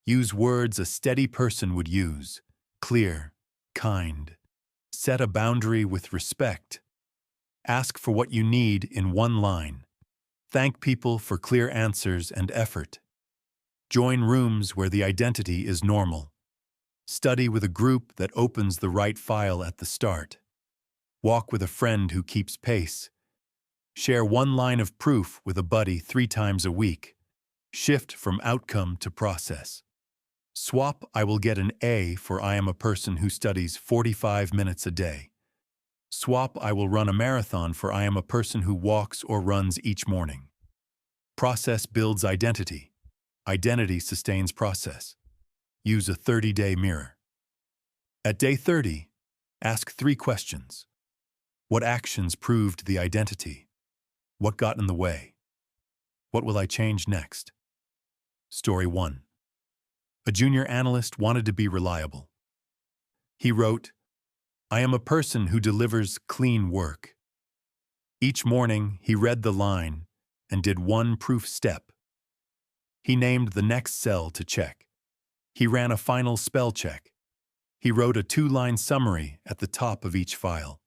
Use words a steady person would use. Clear, kind. Set a boundary with respect. Ask for what you need in 1 line. Thank people for clear answers and effort. Join rooms where the identity is normal. Study with a group that opens the right file at the start. Walk with a friend who keeps pace. Share 1 line of proof with a buddy 3 times a week. Shift from outcome to process. Swap I will get an A for I am a person who studies 45 minutes a day. Swap I will run a marathon for I am a person who walks or runs each morning. Process builds identity. Identity sustains process. Use a 30-day mirror. At day 30, ask 3 questions. What actions proved the identity? What got in the way? What will I change next? Story 1. A junior analyst wanted to be reliable. He wrote, I am a person who delivers clean work. Each morning, he read the line and did 1 proof step. He named the next cell to check. He ran a final spell check. He wrote a 2-line summary at the top of each file.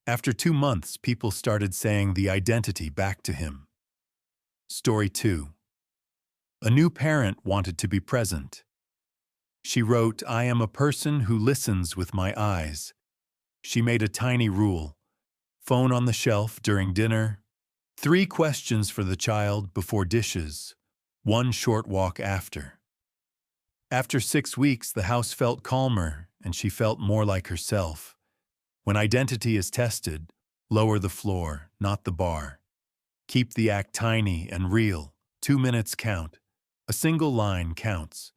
After 2 months, people started saying the identity back to him. Story 2. A new parent wanted to be present. She wrote, I am a person who listens with my eyes. She made a tiny rule. Phone on the shelf during dinner. 3 questions for the child before dishes. 1 short walk after. After 6 weeks, the house felt calmer and she felt more like herself. When identity is tested, lower the floor, not the bar. Keep the act tiny and real. 2 minutes count. A single line counts.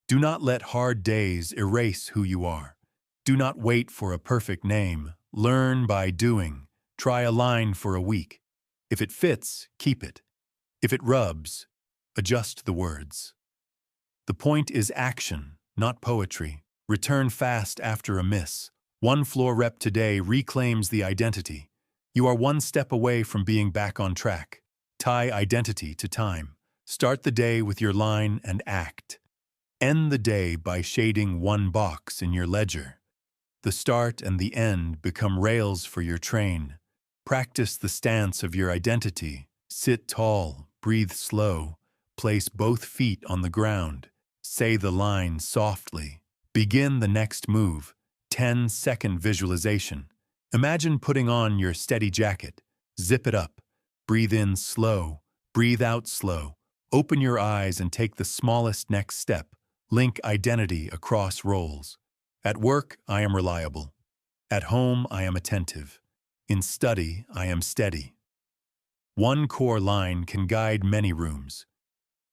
Do not let hard days erase who you are. Do not wait for a perfect name. Learn by doing. Try a line for a week. If it fits, keep it. If it rubs, adjust the words. The point is action, not poetry. Return fast after a miss. One floor rep today reclaims the identity. You are one step away from being back on track. Tie identity to time. Start the day with your line and act. End the day by shading one box in your ledger. The start and the end become rails for your train. Practice the stance of your identity. Sit tall, breathe slow, place both feet on the ground. Say the line softly. Begin the next move. 10-second visualization. Imagine putting on your steady jacket. Zip it up. Breathe in slow. Breathe out slow. Open your eyes and take the smallest next step. Link identity across roles. At work, I am reliable. At home, I am attentive. In study, I am steady. One core line can guide many rooms.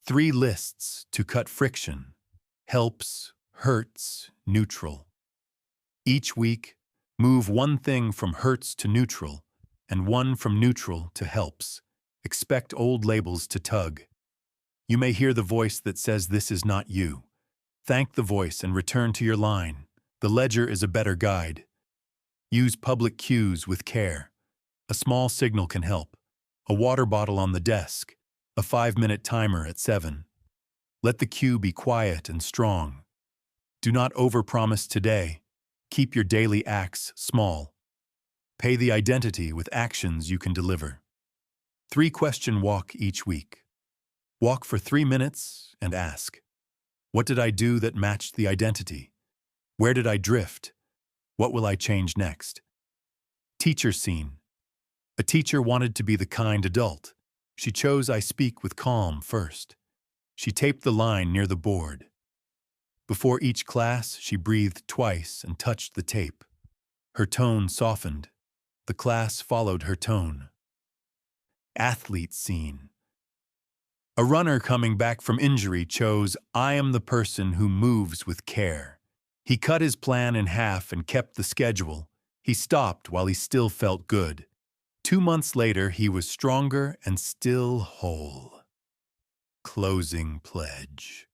3 lists to cut friction. Helps, hurts, neutral. Each week, move one thing from hurts to neutral, and one from neutral to helps. Expect old labels to tug. You may hear the voice that says this is not you. Thank the voice and return to your line. The ledger is a better guide. Use public cues with care. A small signal can help. A water bottle on the desk. A 5-minute timer at 7. Let the cue be quiet and strong. Do not overpromise today. Keep your daily acts small. Pay the identity with actions you can deliver. 3-question walk each week. Walk for 3 minutes and ask, what did I do that matched the identity? Where did I drift? What will I change next? Teacher scene. A teacher wanted to be the kind adult. She chose I speak with calm first. She taped the line near the board. Before each class, she breathed twice and touched the tape. Her tone softened. The class followed her tone. Athlete scene. A runner coming back from injury chose, I am the person who moves with care. He cut his plan in half and kept the schedule. He stopped while he still felt good. 2 months later, he was stronger and still whole. Closing pledge.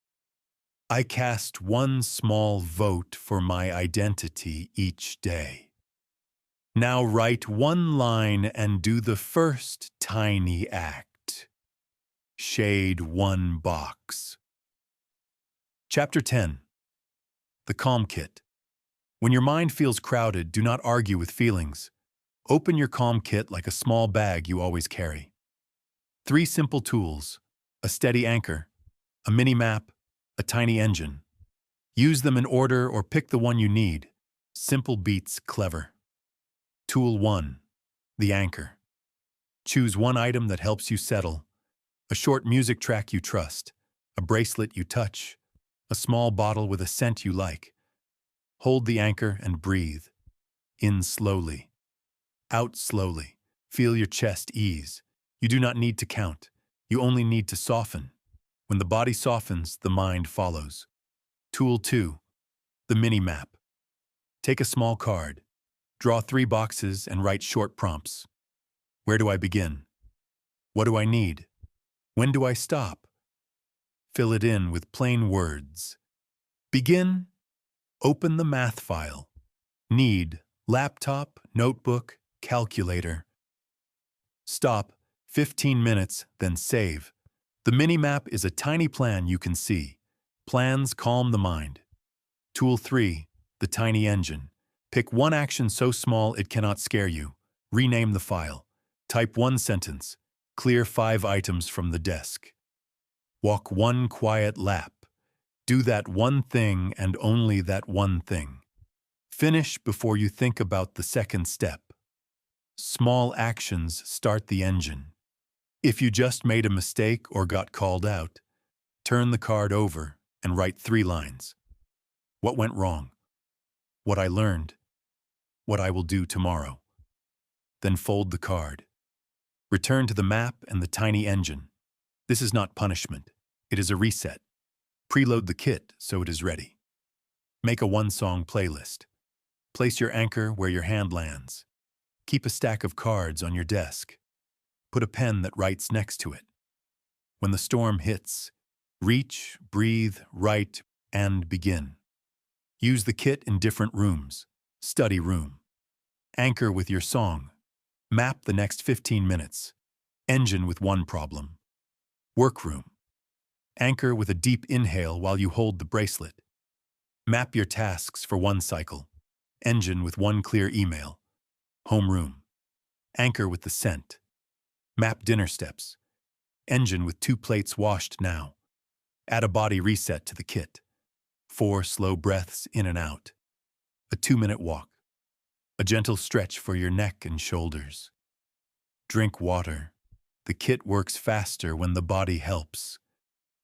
I cast one small vote for my identity each day. Now write one line and do the first tiny act. Shade one box. Chapter 10. The Calm Kit. When your mind feels crowded, do not argue with feelings. Open your Calm Kit like a small bag you always carry. 3 simple tools: a steady anchor, a mini map, a tiny engine. Use them in order or pick the one you need. Simple beats clever. Tool 1. The anchor. Choose one item that helps you settle. A short music track you trust, a bracelet you touch, a small bottle with a scent you like. Hold the anchor and breathe. In slowly. Out slowly. Feel your chest ease. You do not need to count. You only need to soften. When the body softens, the mind follows. Tool 2. The mini map. Take a small card. Draw 3 boxes and write short prompts. Where do I begin? What do I need? When do I stop? Fill it in with plain words. Begin. Open the math file. Need. Laptop, notebook, calculator. Stop. 15 minutes, then save. The mini-map is a tiny plan you can see. Plans calm the mind. Tool 3. The tiny engine. Pick one action so small it cannot scare you. Rename the file. Type one sentence. Clear 5 items from the desk. Walk one quiet lap. Do that one thing and only that one thing. Finish before you think about the second step. Small actions start the engine. If you just made a mistake or got called out, turn the card over and write 3 lines. What went wrong? What I learned? What I will do tomorrow? Then fold the card. Return to the map and the tiny engine. This is not punishment. It is a reset. Preload the kit so it is ready. Make a one-song playlist. Place your anchor where your hand lands. Keep a stack of cards on your desk. Put a pen that writes next to it. When the storm hits, reach, breathe, write, and begin. Use the kit in different rooms. Study room. Anchor with your song. Map the next 15 minutes. Engine with one problem. Workroom. Anchor with a deep inhale while you hold the bracelet. Map your tasks for one cycle. Engine with one clear email. Homeroom. Anchor with the scent. Map dinner steps. Engine with 2 plates washed now. Add a body reset to the kit. 4 slow breaths in and out. A 2-minute walk. A gentle stretch for your neck and shoulders. Drink water. The kit works faster when the body helps.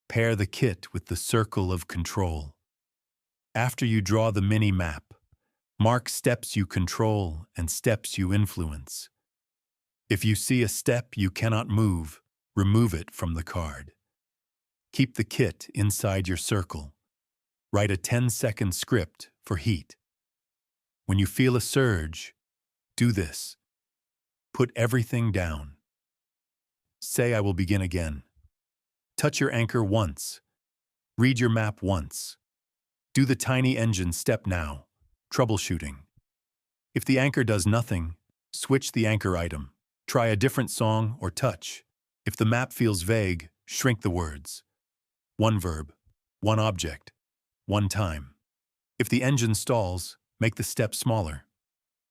Pair the kit with the circle of control. After you draw the mini map, mark steps you control and steps you influence. If you see a step you cannot move, remove it from the card. Keep the kit inside your circle. Write a 10-second script for heat. When you feel a surge, do this. Put everything down. Say, "I will begin again." Touch your anchor once. Read your map once. Do the tiny engine step now. Troubleshooting. If the anchor does nothing, switch the anchor item. Try a different song or touch. If the map feels vague, shrink the words. One verb, one object, one time. If the engine stalls, make the step smaller.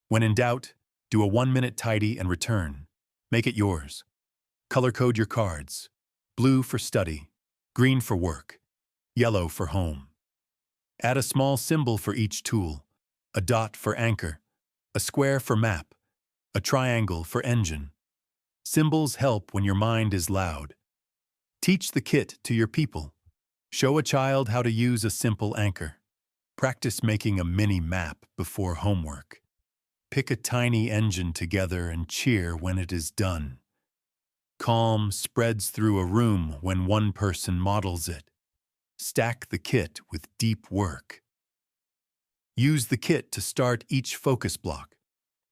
When in doubt, do a 1-minute tidy and return. Make it yours. Color code your cards. Blue for study, green for work, yellow for home. Add a small symbol for each tool, a dot for anchor, a square for map, a triangle for engine. Symbols help when your mind is loud. Teach the kit to your people. Show a child how to use a simple anchor. Practice making a mini map before homework. Pick a tiny engine together and cheer when it is done. Calm spreads through a room when one person models it. Stack the kit with deep work. Use the kit to start each focus block.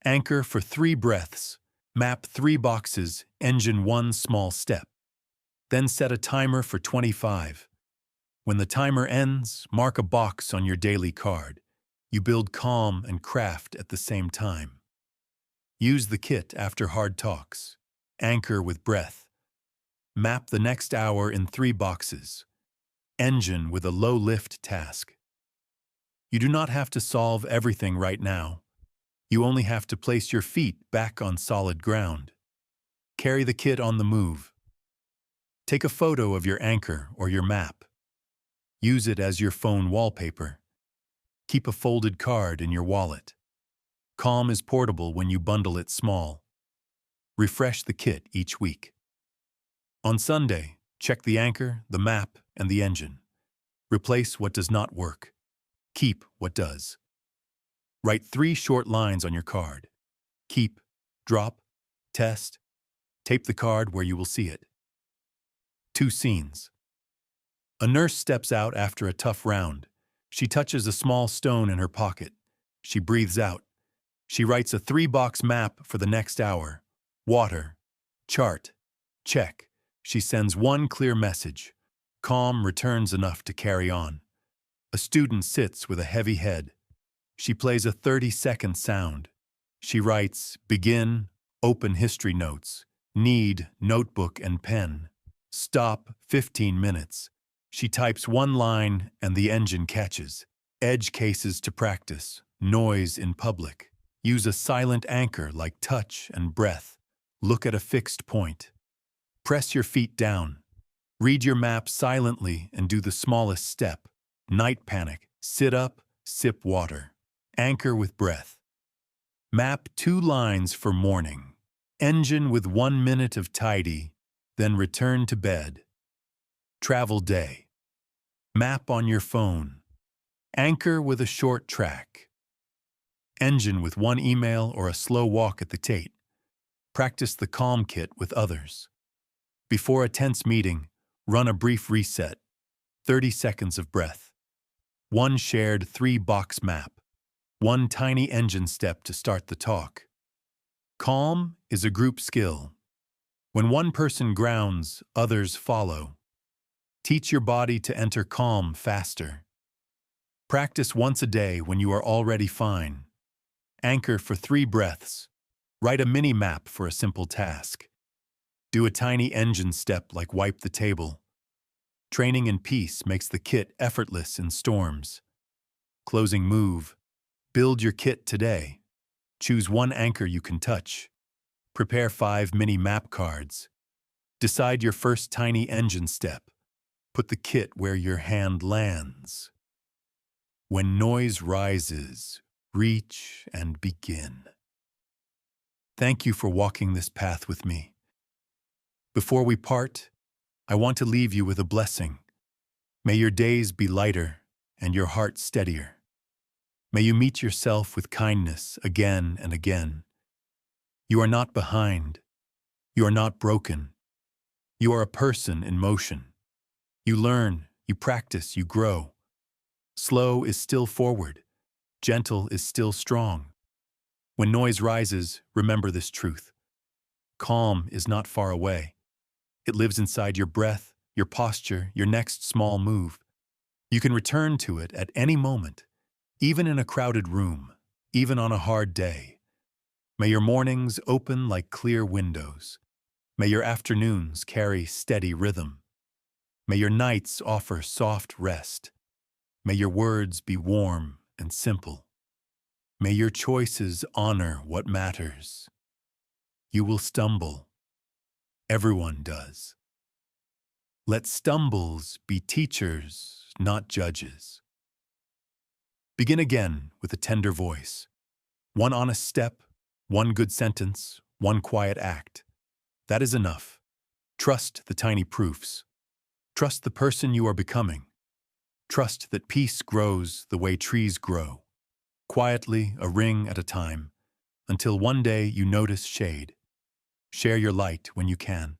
Anchor for 3 breaths. Map 3 boxes, engine 1 small step. Then set a timer for 25. When the timer ends, mark a box on your daily card. You build calm and craft at the same time. Use the kit after hard talks. Anchor with breath. Map the next hour in 3 boxes. Engine with a low-lift task. You do not have to solve everything right now. You only have to place your feet back on solid ground. Carry the kit on the move. Take a photo of your anchor or your map. Use it as your phone wallpaper. Keep a folded card in your wallet. Calm is portable when you bundle it small. Refresh the kit each week. On Sunday, check the anchor, the map, and the engine. Replace what does not work. Keep what does. Write 3 short lines on your card. Keep, drop, test. Tape the card where you will see it. 2 scenes. A nurse steps out after a tough round. She touches a small stone in her pocket. She breathes out. She writes a 3-box map for the next hour. Water. Chart. Check. She sends one clear message. Calm returns enough to carry on. A student sits with a heavy head. She plays a 30-second sound. She writes, begin, open history notes. Need, notebook and pen. Stop, 15 minutes. She types 1 line and the engine catches. Edge cases to practice. Noise in public. Use a silent anchor like touch and breath. Look at a fixed point. Press your feet down. Read your map silently and do the smallest step. Night panic. Sit up, sip water. Anchor with breath. Map 2 lines for morning. Engine with 1 minute of tidy, then return to bed. Travel day. Map on your phone. Anchor with a short track. Engine with 1 email or a slow walk at the Tate. Practice the calm kit with others. Before a tense meeting, run a brief reset. 30 seconds of breath. 1 shared 3-box map. 1 tiny engine step to start the talk. Calm is a group skill. When one person grounds, others follow. Teach your body to enter calm faster. Practice once a day when you are already fine. Anchor for 3 breaths. Write a mini map for a simple task. Do a tiny engine step like wipe the table. Training in peace makes the kit effortless in storms. Closing move. Build your kit today. Choose one anchor you can touch. Prepare 5 mini map cards. Decide your first tiny engine step. Put the kit where your hand lands. When noise rises, reach and begin. Thank you for walking this path with me. Before we part, I want to leave you with a blessing. May your days be lighter and your heart steadier. May you meet yourself with kindness again and again. You are not behind. You are not broken. You are a person in motion. You learn, you practice, you grow. Slow is still forward. Gentle is still strong. When noise rises, remember this truth. Calm is not far away. It lives inside your breath, your posture, your next small move. You can return to it at any moment, even in a crowded room, even on a hard day. May your mornings open like clear windows. May your afternoons carry steady rhythm. May your nights offer soft rest. May your words be warm and simple. May your choices honor what matters. You will stumble. Everyone does. Let stumbles be teachers, not judges. Begin again with a tender voice. One honest step, one good sentence, one quiet act. That is enough. Trust the tiny proofs. Trust the person you are becoming. Trust that peace grows the way trees grow, quietly, a ring at a time, until one day you notice shade. Share your light when you can.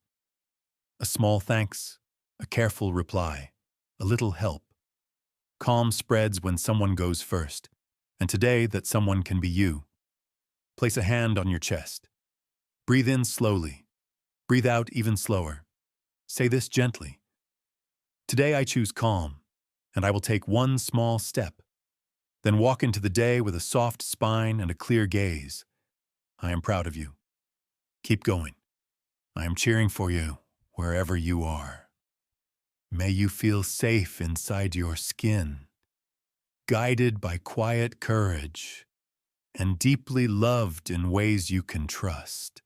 A small thanks, a careful reply, a little help. Calm spreads when someone goes first, and today that someone can be you. Place a hand on your chest. Breathe in slowly. Breathe out even slower. Say this gently. Today I choose calm, and I will take one small step. Then walk into the day with a soft spine and a clear gaze. I am proud of you. Keep going. I am cheering for you wherever you are. May you feel safe inside your skin, guided by quiet courage, and deeply loved in ways you can trust.